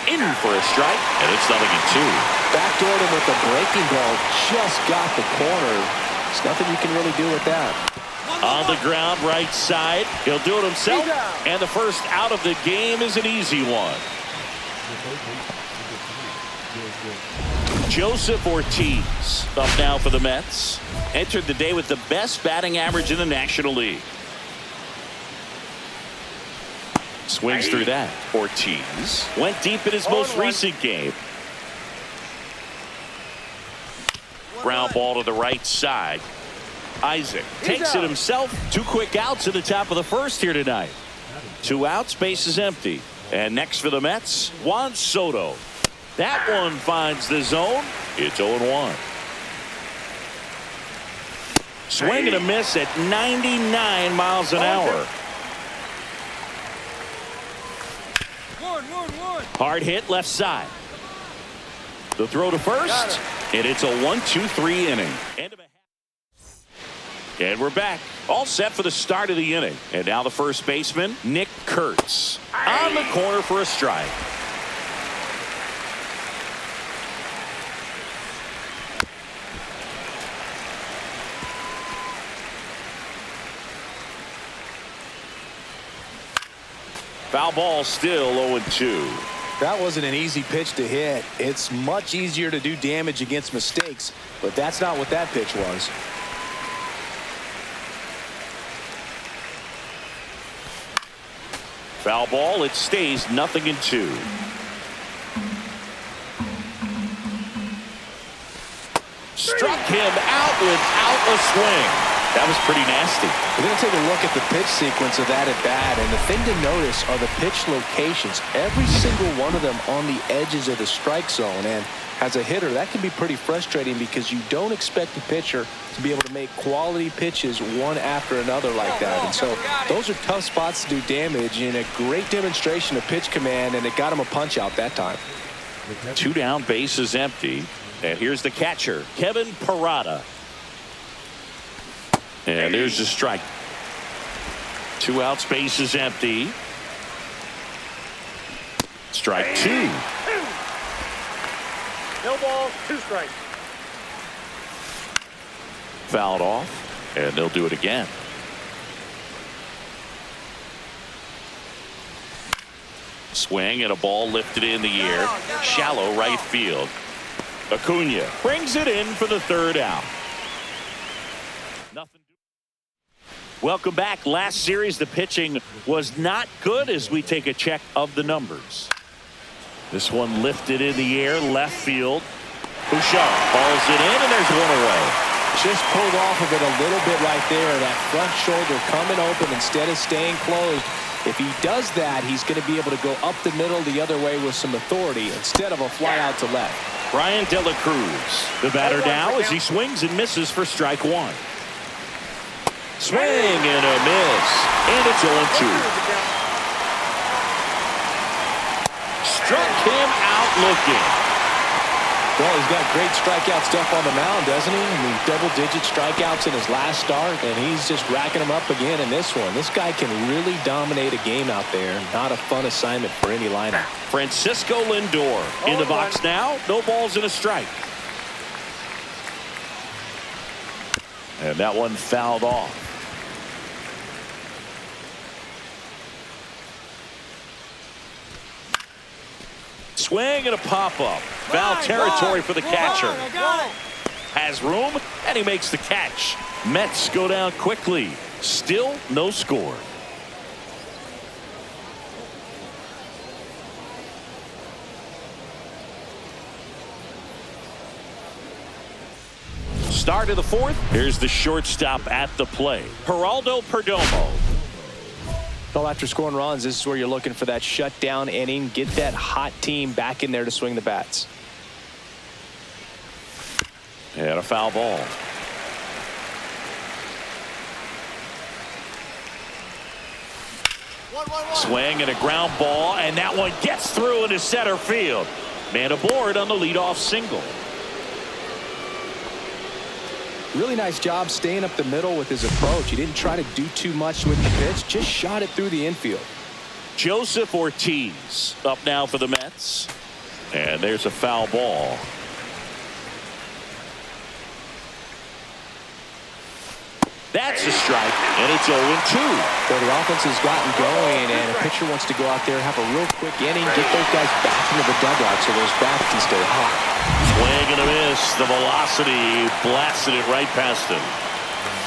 In for a strike, and it's 0-2. Backdoored him with the breaking ball. Just got the corner. There's nothing you can really do with that. On the ground, right side. He'll do it himself. And the first out of the game is an easy one. Joseph Ortiz up now for the Mets. Entered the day with the best batting average in the National League. Swings through that. Ortiz went deep in his most recent game. Ground ball to the right side. Isaac takes it himself. 2 quick outs at the top of the first here tonight. 2 outs, base is empty. And next for the Mets, Juan Soto. That one finds the zone. It's 0-1. Swing and a miss at 99 miles an hour. Hard hit left side. The throw to first, and it's a 1-2-3 inning. And we're back. All set for the start of the inning. And now the first baseman, Nick Kurtz. On the corner for a strike. Foul ball, still 0-2. That wasn't an easy pitch to hit. It's much easier to do damage against mistakes, but that's not what that pitch was. Foul ball, it stays 0-2. Struck him out without a swing. That was pretty nasty. We're going to take a look at the pitch sequence of that at bat, and the thing to notice are the pitch locations. Every single one of them on the edges of the strike zone, and as a hitter, that can be pretty frustrating because you don't expect the pitcher to be able to make quality pitches one after another like that. And so those are tough spots to do damage, and a great demonstration of pitch command, and it got him a punch out that time. 2 down, bases empty. And here's the catcher, Kevin Parada. And there's the strike. 2 outs, bases empty. Strike 2. No ball, 2 strikes. Fouled off, and they'll do it again. Swing and a ball lifted in the air. Shallow right field. Acuna brings it in for the 3rd out. Nothing. Welcome back. Last series, the pitching was not good as we take a check of the numbers. This one lifted in the air, left field. Bouchard balls it in, and there's one away. Just pulled off of it a little bit right there. That front shoulder coming open instead of staying closed. If he does that, he's going to be able to go up the middle the other way with some authority instead of a fly out to left. Brian De La Cruz, the batter now as he swings and misses for strike 1. Swing and a miss, and it's 0-2. Struck him out looking. Well, he's got great strikeout stuff on the mound, doesn't he? I mean, double-digit strikeouts in his last start, and he's just racking them up again in this one. This guy can really dominate a game out there. Not a fun assignment for any lineup. Francisco Lindor in the box now. No balls and a strike. And that one fouled off. Swing and a pop-up. Foul territory for the catcher. Has room, and he makes the catch. Mets go down quickly. Still no score. Start of the 4th. Here's the shortstop at the plate, Geraldo Perdomo. Well, after scoring runs, this is where you're looking for that shutdown inning. Get that hot team back in there to swing the bats. And a foul ball. Swing and a ground ball, and that one gets through into center field. Man aboard on the leadoff single. Really nice job staying up the middle with his approach. He didn't try to do too much with the pitch, just shot it through the infield. Joseph Ortiz up now for the Mets. And there's a foul ball. That's a strike, and it's 0-2. So the offense has gotten going, and a pitcher wants to go out there, have a real quick inning, get those guys back into the dugout so those bats can stay hot. Swing and a miss. The velocity blasted it right past him.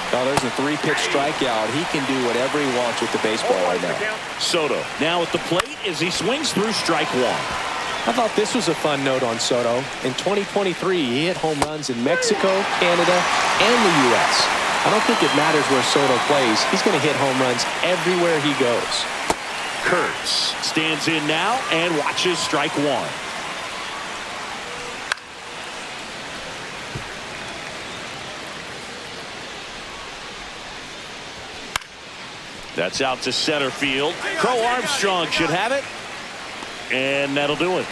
Now there's a 3-pitch strikeout. He can do whatever he wants with the baseball right now. Soto now at the plate as he swings through strike 1. I thought this was a fun note on Soto. In 2023, he hit home runs in Mexico, Canada, and the U.S. I don't think it matters where Soto plays. He's going to hit home runs everywhere he goes. Kurtz stands in now and watches strike 1. That's out to center field. Crow Armstrong should have it. And that'll do it.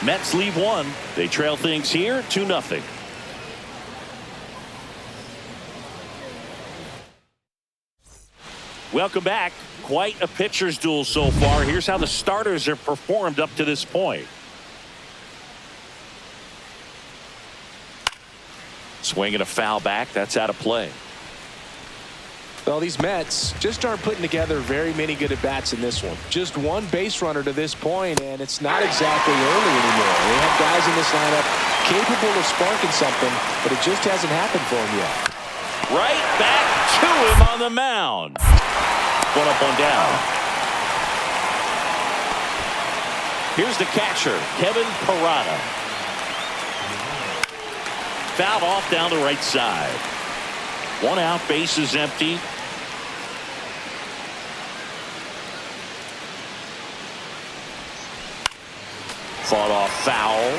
Mets leave 1. They trail things here 2-0. Welcome back. Quite a pitcher's duel so far. Here's how the starters have performed up to this point. Swing and a foul back. That's out of play. Well, these Mets just aren't putting together very many good at-bats in this one. Just one base runner to this point, and it's not exactly early anymore. They have guys in this lineup capable of sparking something, but it just hasn't happened for them yet. Right back to him on the mound. 1 up, 1 down. Here's the catcher, Kevin Parada. Fouled off down the right side. 1 out, base is empty. Fought off foul.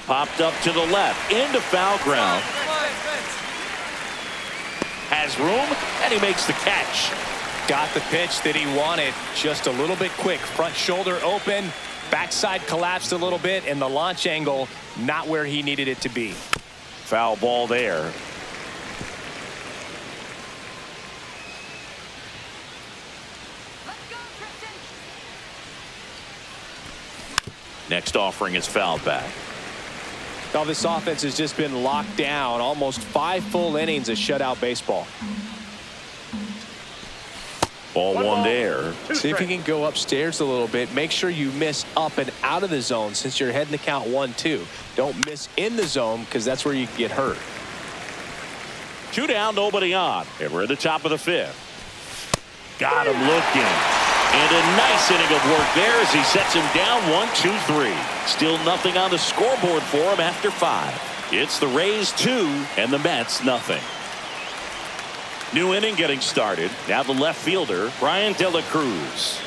Popped up to the left into foul ground. Has room and he makes the catch. Got the pitch that he wanted, just a little bit quick. Front shoulder open, backside collapsed a little bit, and the launch angle not where he needed it to be. Foul ball there. Next offering is fouled back. Now this offense has just been locked down. Almost 5 full innings of shutout baseball. Ball one there. See if you can go upstairs a little bit. Make sure you miss up and out of the zone since you're heading to count 1-2. Don't miss in the zone because that's where you can get hurt. 2 down, nobody on. And we're at the top of the 5th. Got him looking. And a nice inning of work there as he sets him down 1-2-3. Still nothing on the scoreboard for him after 5. It's the Rays 2 and the Mets nothing. New inning getting started. Now the left fielder, Brian De La Cruz.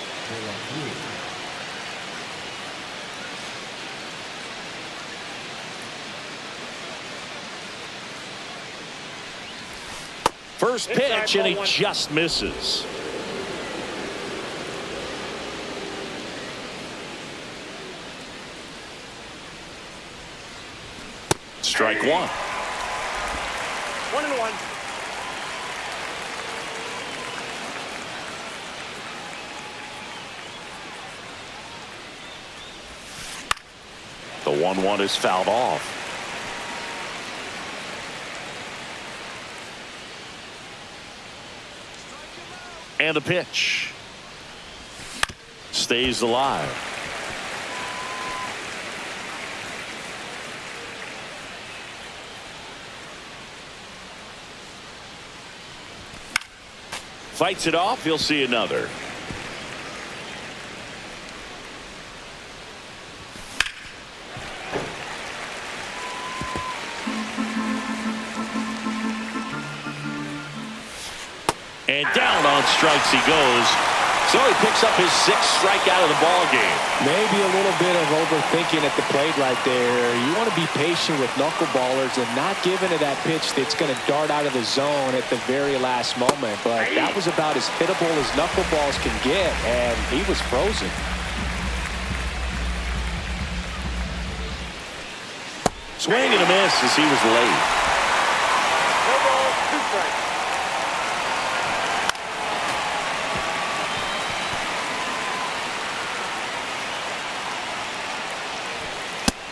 First pitch and he just misses. Strike 1. 1-1. The 1-1 is fouled off. And a pitch. Stays alive. Fights it off. He'll see another. And down on strikes he goes. So he picks up his 6th strikeout of the ball game. Maybe a little bit of overthinking at the plate right there. You want to be patient with knuckleballers and not giving to that pitch that's going to dart out of the zone at the very last moment. But that was about as hittable as knuckleballs can get, and he was frozen. Swing and a miss as he was late. No ball, 2 strikes.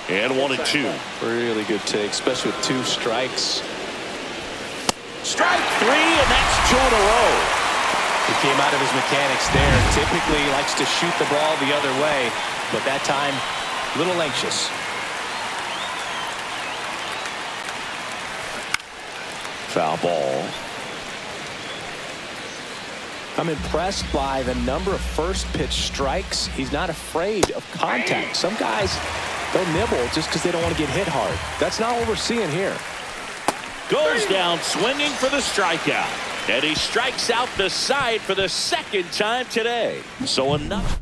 And 1-2. Really good take, especially with 2 strikes. Strike 3, and that's 2 in a row. He came out of his mechanics there. Typically he likes to shoot the ball the other way, but that time a little anxious. Foul ball. I'm impressed by the number of first pitch strikes. He's not afraid of contact. Some guys, they'll nibble just because they don't want to get hit hard. That's not what we're seeing here. Goes down swinging for the strikeout. And he strikes out the side for the 2nd time today. So enough.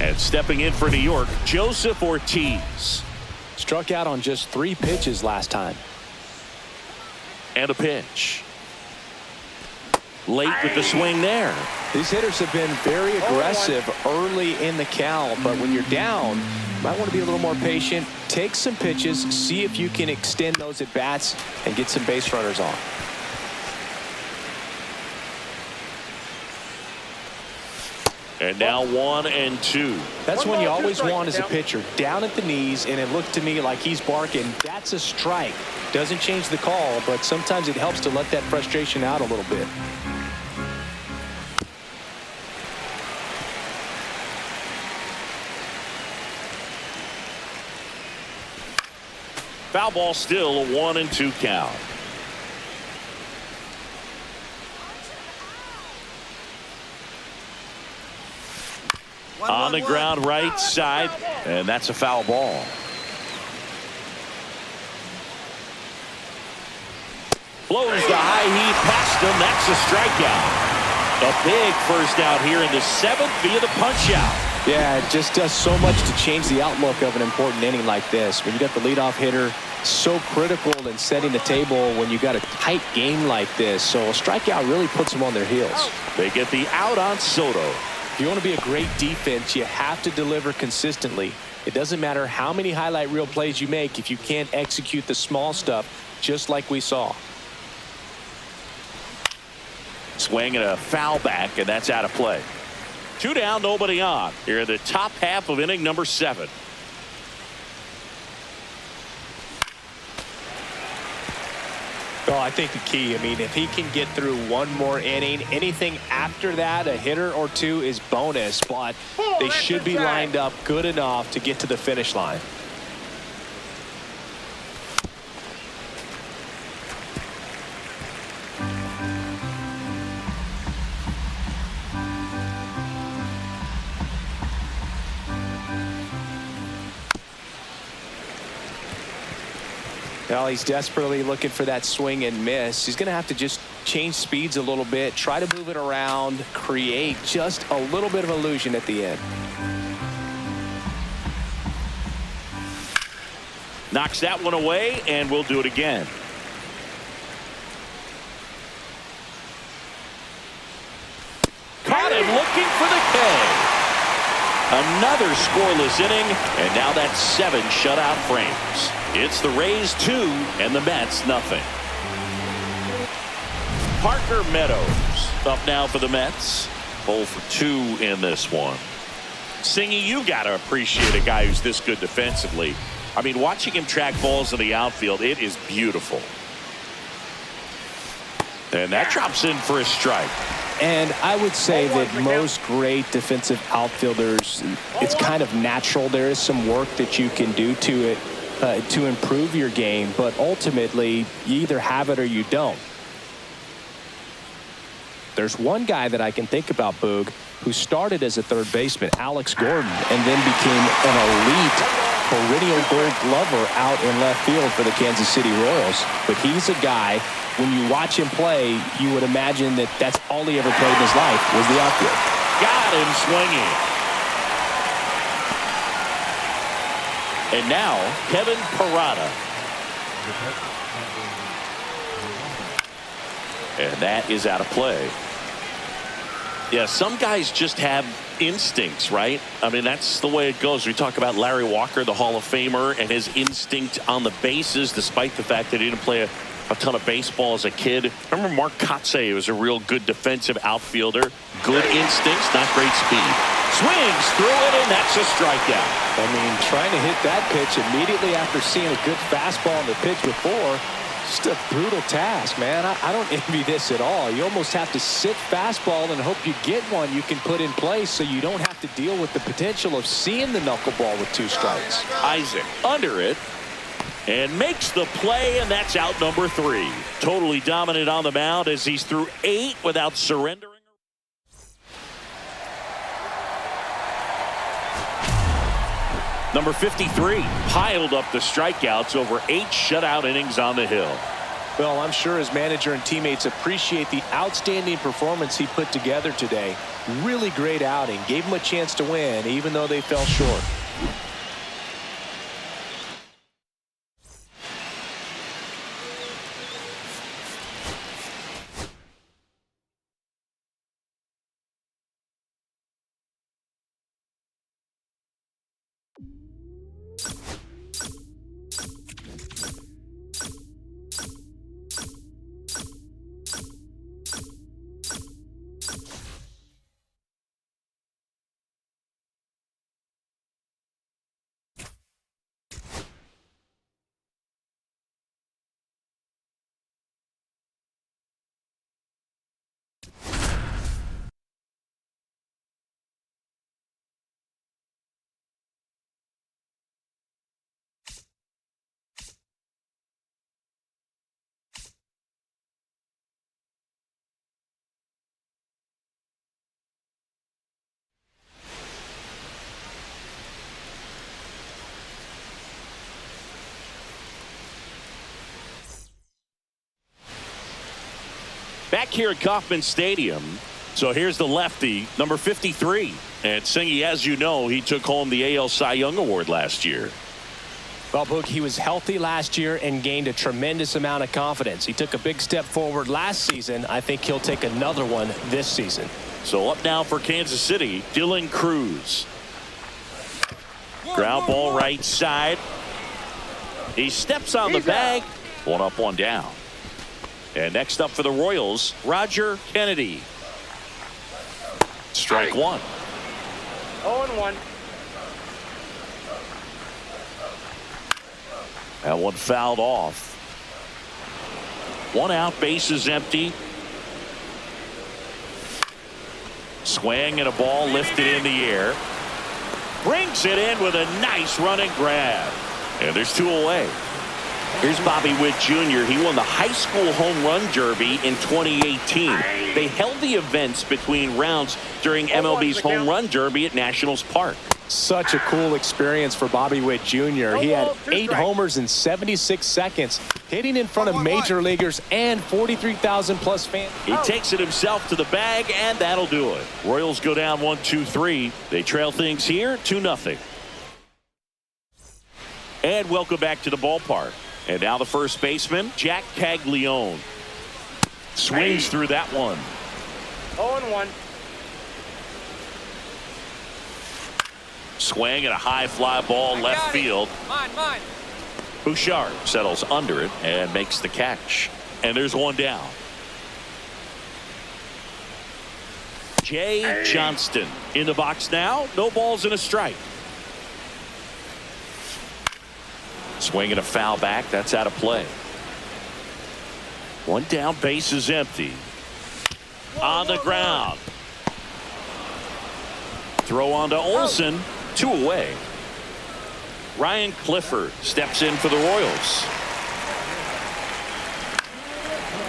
And stepping in for New York, Joseph Ortiz. Struck out on just 3 pitches last time. And a pitch. Late with the swing there. These hitters have been very aggressive early in the count, but when you're down, you might want to be a little more patient. Take some pitches, see if you can extend those at bats and get some base runners on. And now 1-2. That's when you always want as a pitcher, down at the knees, and it looked to me like he's barking, that's a strike. Doesn't change the call, but sometimes it helps to let that frustration out a little bit. Foul ball, still a 1-2 count. On the ground right side, and that's a foul ball. Blows the high heat past him. That's a strikeout. A big first out here in the 7th via the punch out. Yeah, it just does so much to change the outlook of an important inning like this. When you got the leadoff hitter, so critical in setting the table when you got a tight game like this. So a strikeout really puts them on their heels. They get the out on Soto. If you want to be a great defense, you have to deliver consistently. It doesn't matter how many highlight reel plays you make if you can't execute the small stuff, just like we saw. Swing and a foul back, and that's out of play. 2 down, nobody on. Here in the top half of inning number 7. Well, I think the key, if he can get through one more inning, anything after that, a hitter or two is bonus, but they should be lined up good enough to get to the finish line. Well, he's desperately looking for that swing and miss. He's going to have to just change speeds a little bit, try to move it around, create just a little bit of illusion at the end. Knocks that one away, and we'll do it again. Caught him looking for the K. Another scoreless inning, and now that's 7 shutout frames. It's the Rays 2 and the Mets nothing. Parker Meadows up now for the Mets. 0 for 2 in this one. Singy, you got to appreciate a guy who's this good defensively. Watching him track balls in the outfield, it is beautiful. And that drops in for a strike. And I would say that most great defensive outfielders, it's kind of natural. There is some work that you can do to it to improve your game, but ultimately you either have it or you don't. There's one guy that I can think about, Boog, who started as a third baseman, Alex Gordon, and then became an elite perennial gold glover out in left field for the Kansas City Royals. But he's a guy, when you watch him play, you would imagine that that's all he ever played in his life was the outfield. Got him swinging. And now Kevin Parada. And that is out of play. Yeah, some guys just have instincts, right? That's the way it goes. We talk about Larry Walker, the Hall of Famer, and his instinct on the bases, despite the fact that he didn't play a ton of baseball as a kid. Remember Mark Kotsay was a real good defensive outfielder. Good instincts, not great speed. Swings through it, and that's a strikeout. Trying to hit that pitch immediately after seeing a good fastball on the pitch before, just a brutal task, man. I don't envy this at all. You almost have to sit fastball and hope you get one you can put in place so you don't have to deal with the potential of seeing the knuckleball with 2 strikes. Isaac under it and makes the play, and that's out number 3. Totally dominant on the mound as he's through 8 without surrendering. Number 53 piled up the strikeouts over 8 shutout innings on the hill. Well, I'm sure his manager and teammates appreciate the outstanding performance he put together today. Really great outing. Gave him a chance to win, even though they fell short. Back here at Kauffman Stadium. So here's the lefty, number 53. And Singy, as you know, he took home the AL Cy Young Award last year. Well, Boog, he was healthy last year and gained a tremendous amount of confidence. He took a big step forward last season. I think he'll take another one this season. So up now for Kansas City, Dylan Cruz. Ground ball right side. He steps on the bag. One up, one down. And next up for the Royals, Roger Kennedy. Strike one. 0-1. That one fouled off. One out, bases empty. Swing and a ball lifted in the air. Brings it in with a nice running grab. And there's two away. Here's Bobby Witt Jr. He won the high school home run derby in 2018. They held the events between rounds during MLB's home run derby at Nationals Park. Such a cool experience for Bobby Witt Jr. He had 8 homers in 76 seconds, hitting in front of major leaguers and 43,000 plus fans. He takes it himself to the bag, and that'll do it. Royals go down 1-2-3. They trail things here 2-0. And welcome back to the ballpark. And now the first baseman, Jack Caglione. Swings through that one. 0-1. Swing and a high fly ball left field. Mine. Bouchard settles under it and makes the catch. And there's one down. Jay Johnston in the box now. No balls and a strike. Swing and a foul back. That's out of play. One down, base is empty. On the ground. Throw on to Olsen. 2 away. Ryan Clifford steps in for the Royals.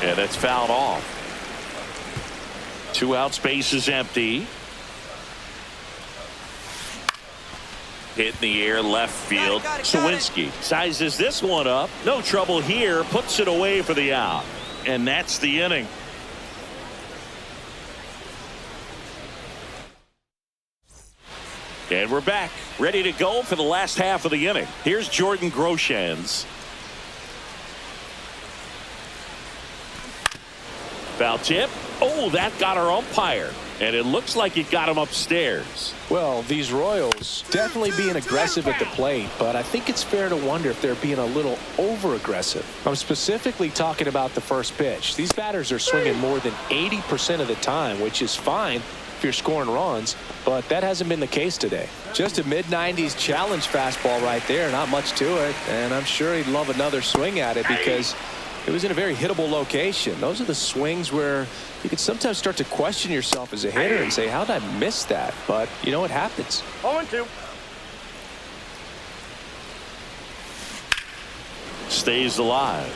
And that's fouled off. 2 outs, base is empty. Hit in the air, left field. Sawinski sizes this one up. No trouble here. Puts it away for the out. And that's the inning. And we're back, ready to go for the last half of the inning. Here's Jordan Groshans. Foul tip. Oh, that got our umpire. And it looks like it got him upstairs. Well, these Royals definitely being aggressive at the plate, but I think it's fair to wonder if they're being a little over-aggressive. I'm specifically talking about the first pitch. These batters are swinging more than 80% of the time, which is fine if you're scoring runs, but that hasn't been the case today. Just a mid-90s challenge fastball right there, not much to it, and I'm sure he'd love another swing at it because it was in a very hittable location. Those are the swings where you can sometimes start to question yourself as a hitter and say, how did I miss that? But you know, it happens. 0-2. Stays alive.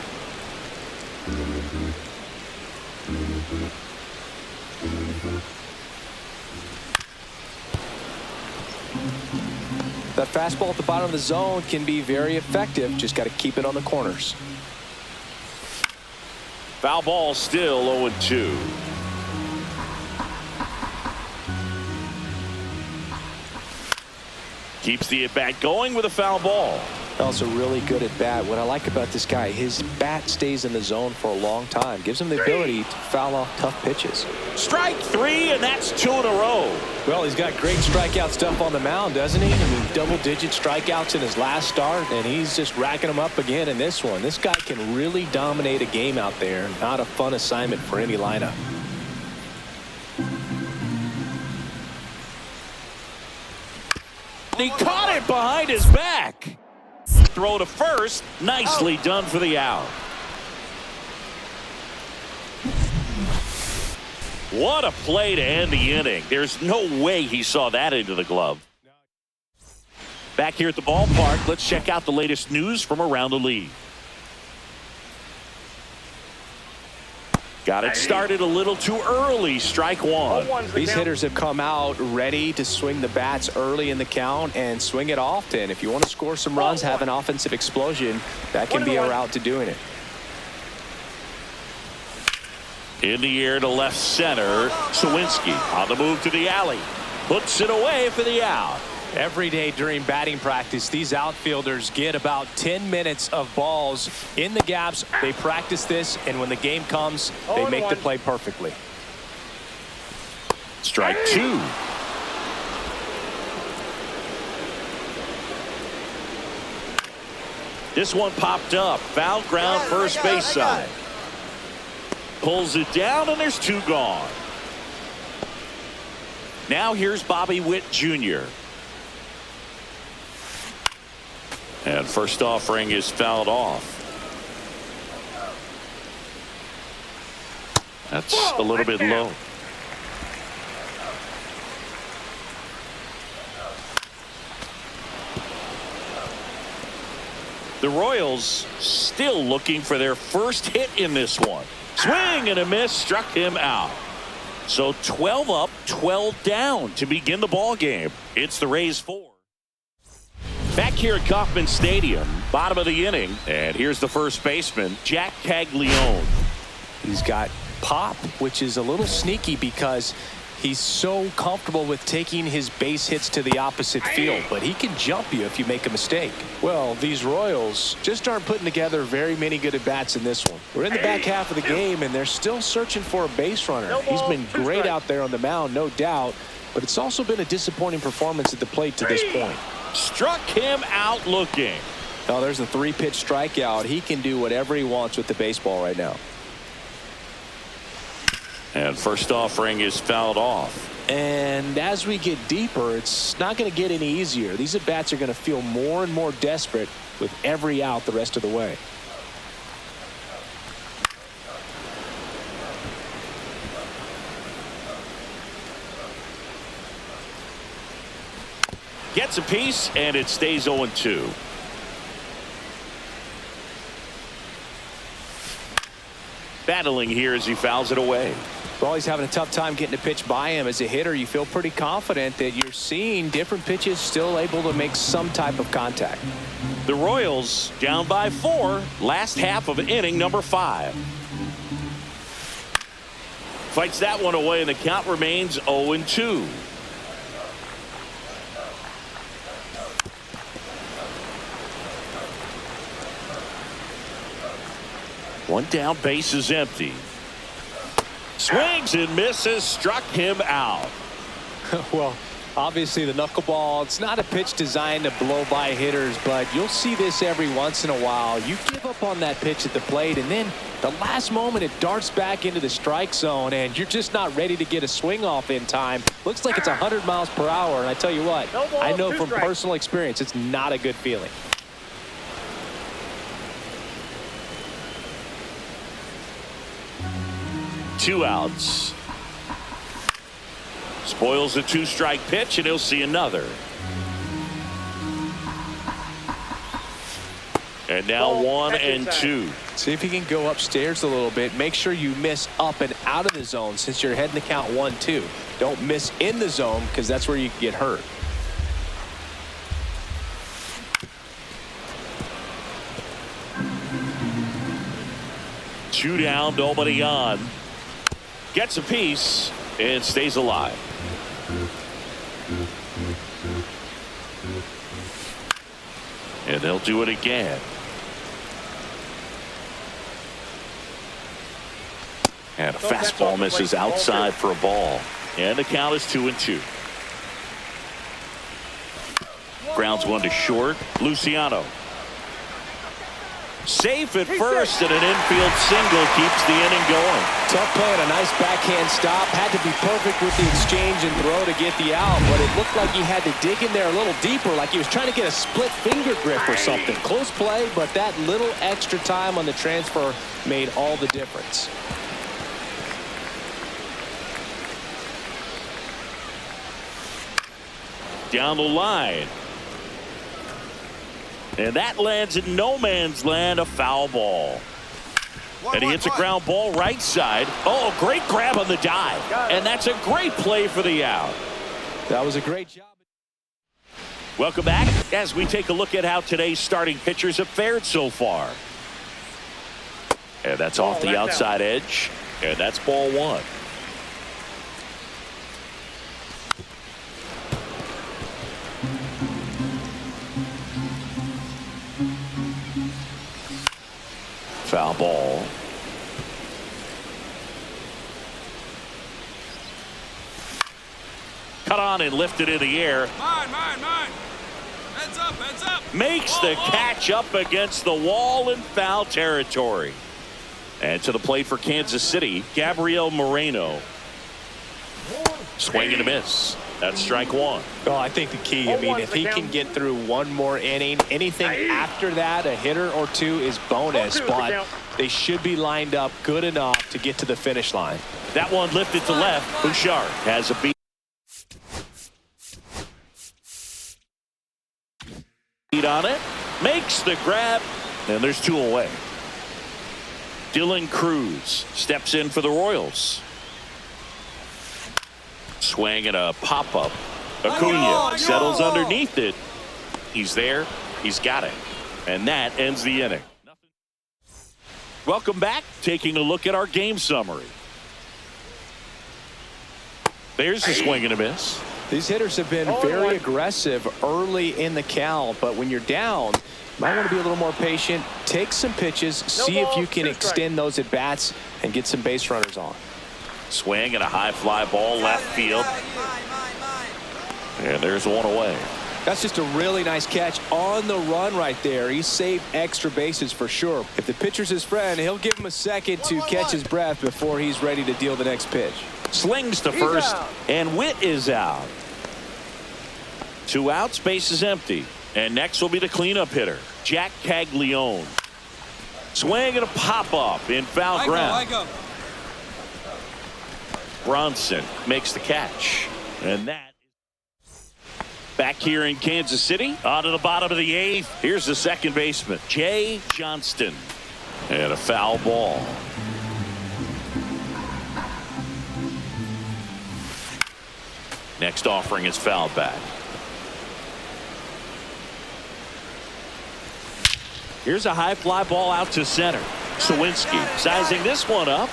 That fastball at the bottom of the zone can be very effective. Just got to keep it on the corners. Foul ball, still 0-2. Keeps the at-bat going with a foul ball. Also really good at bat. What I like about this guy, his bat stays in the zone for a long time. Gives him the ability to foul off tough pitches. Strike 3, and that's 2 in a row. Well, he's got great strikeout stuff on the mound, doesn't he? I mean, double-digit strikeouts in his last start, and he's just racking them up again in this one. This guy can really dominate a game out there. Not a fun assignment for any lineup. He caught it behind his back. Throw to first. Nicely done for the out. What a play to end the inning. There's no way he saw that into the glove. Back here at the ballpark, let's check out the latest news from around the league. Got it started a little too early. Strike 1. These hitters have come out ready to swing the bats early in the count and swing it often. If you want to score some runs, have an offensive explosion, that can be a route to doing it. In the air to left center. Sawinski on the move to the alley. Puts it away for the out. Every day during batting practice, these outfielders get about 10 minutes of balls in the gaps. They practice this, and when the game comes, they make the play perfectly. Strike two. This one popped up. Foul ground, first base side. Pulls it down, and there's two gone. Now here's Bobby Witt Jr. And first offering is fouled off. That's a little bit low. The Royals still looking for their first hit in this one. Swing and a miss, struck him out. So 12 up, 12 down to begin the ball game. It's the Rays 4. Back here at Kauffman Stadium, bottom of the inning, and here's the first baseman, Jack Caglione. He's got pop, which is a little sneaky because he's so comfortable with taking his base hits to the opposite field, but he can jump you if you make a mistake. Well, these Royals just aren't putting together very many good at-bats in this one. We're in the back half of the game, and they're still searching for a base runner. He's been great out there on the mound, no doubt, but it's also been a disappointing performance at the plate to this point. Struck him out looking. Oh, there's a 3-pitch strikeout. He can do whatever he wants with the baseball right now. And first offering is fouled off. And as we get deeper, it's not going to get any easier. These at-bats are going to feel more and more desperate with every out the rest of the way. Gets a piece, and it stays 0-2. Battling here as he fouls it away. Well, he's having a tough time getting a pitch by him. As a hitter, you feel pretty confident that you're seeing different pitches still able to make some type of contact. The Royals down by 4, last half of inning number 5. Fights that one away, and the count remains 0-2. One down, base is empty. Swings and misses, struck him out. Well, obviously the knuckleball, it's not a pitch designed to blow by hitters, but you'll see this every once in a while. You give up on that pitch at the plate, and then the last moment it darts back into the strike zone, and you're just not ready to get a swing off in time. Looks like it's 100 miles per hour, and I tell you what, I know from personal experience it's not a good feeling. Two outs. Spoils a 2-strike pitch, and he'll see another. And now 1-2. See if you can go upstairs a little bit. Make sure you miss up and out of the zone since you're heading to count 1-2. Don't miss in the zone because that's where you can get hurt. Two down, nobody on. Gets a piece and stays alive. And they'll do it again. And a fastball misses outside for a ball. And the count is 2-2. Grounds one to short. Luciano. Safe at first, and an infield single keeps the inning going. Tough play and a nice backhand stop. Had to be perfect with the exchange and throw to get the out, but it looked like he had to dig in there a little deeper, like he was trying to get a split finger grip or something. Close play, but that little extra time on the transfer made all the difference. Down the line. And that lands in no man's land, a foul ball. And he hits a ground ball right side. Oh, great grab on the dive. And that's a great play for the out. That was a great job. Welcome back as we take a look at how today's starting pitchers have fared so far. And that's off the outside edge. And that's ball one. Foul ball. Cut on and lifted in the air. Mine. Heads up. Makes the catch up against the wall in foul territory. And to the plate for Kansas City, Gabriel Moreno. Swing and a miss. That's strike one. Well, I think the key, if he can get through one more inning, anything after that, a hitter or two is bonus, but they should be lined up good enough to get to the finish line. That one lifted to left. Bouchard has a beat on it. Makes the grab. And there's two away. Dylan Cruz steps in for the Royals. Swing and a pop-up. Acuna settles underneath it. He's there. He's got it. And that ends the inning. Welcome back. Taking a look at our game summary. There's the swing and a miss. These hitters have been very aggressive early in the count, but when you're down, you might want to be a little more patient. Take some pitches, see if you can extend those at bats and get some base runners on. Swing and a high fly ball left field. And there's one away. That's just a really nice catch on the run right there. He saved extra bases for sure. If the pitcher's his friend, he'll give him a second to catch his breath before he's ready to deal the next pitch. Slings to first, and Witt is out. 2 outs, base is empty. And next will be the cleanup hitter, Jack Caglione. Swing and a pop-up in foul ground. I go. Bronson makes the catch. And that back here in Kansas City, on to the bottom of the 8th. Here's the second baseman, Jay Johnston. And a foul ball. Next offering is fouled back. Here's a high fly ball out to center. Sawinski sizing this one up.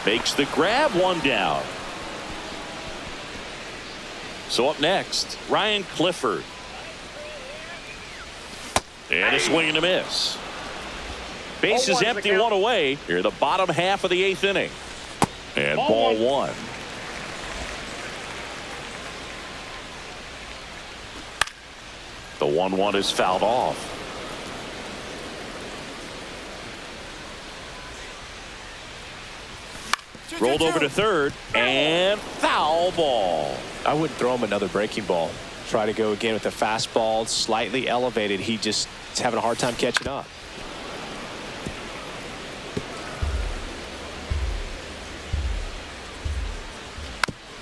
Makes the grab, one down. So up next, Ryan Clifford. And a swing and a miss. Base is empty, one away. Here the bottom half of the 8th inning. And ball one. The 1-1 is fouled off. Rolled over to third, and foul ball. I wouldn't throw him another breaking ball. Try to go again with the fastball, slightly elevated. He just is having a hard time catching up.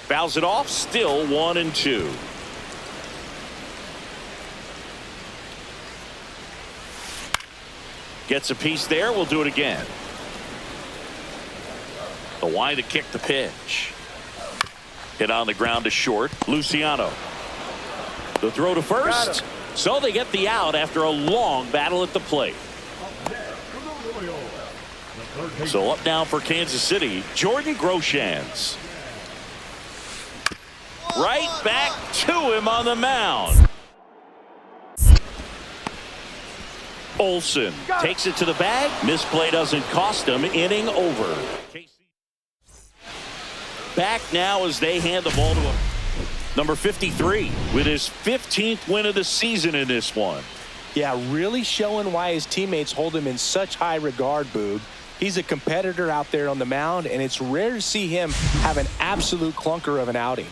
Fouls it off, still 1-2. Gets a piece there, we'll do it again. The wide to kick the pitch. Hit on the ground to short. Luciano. The throw to first. So they get the out after a long battle at the plate. So up now for Kansas City, Jordan Groshans. Right back to him on the mound. Olsen takes it to the bag. Misplay doesn't cost him. Inning over. Back now as they hand the ball to him. Number 53 with his 15th win of the season in this one. Yeah, really showing why his teammates hold him in such high regard, Boog. He's a competitor out there on the mound, and it's rare to see him have an absolute clunker of an outing.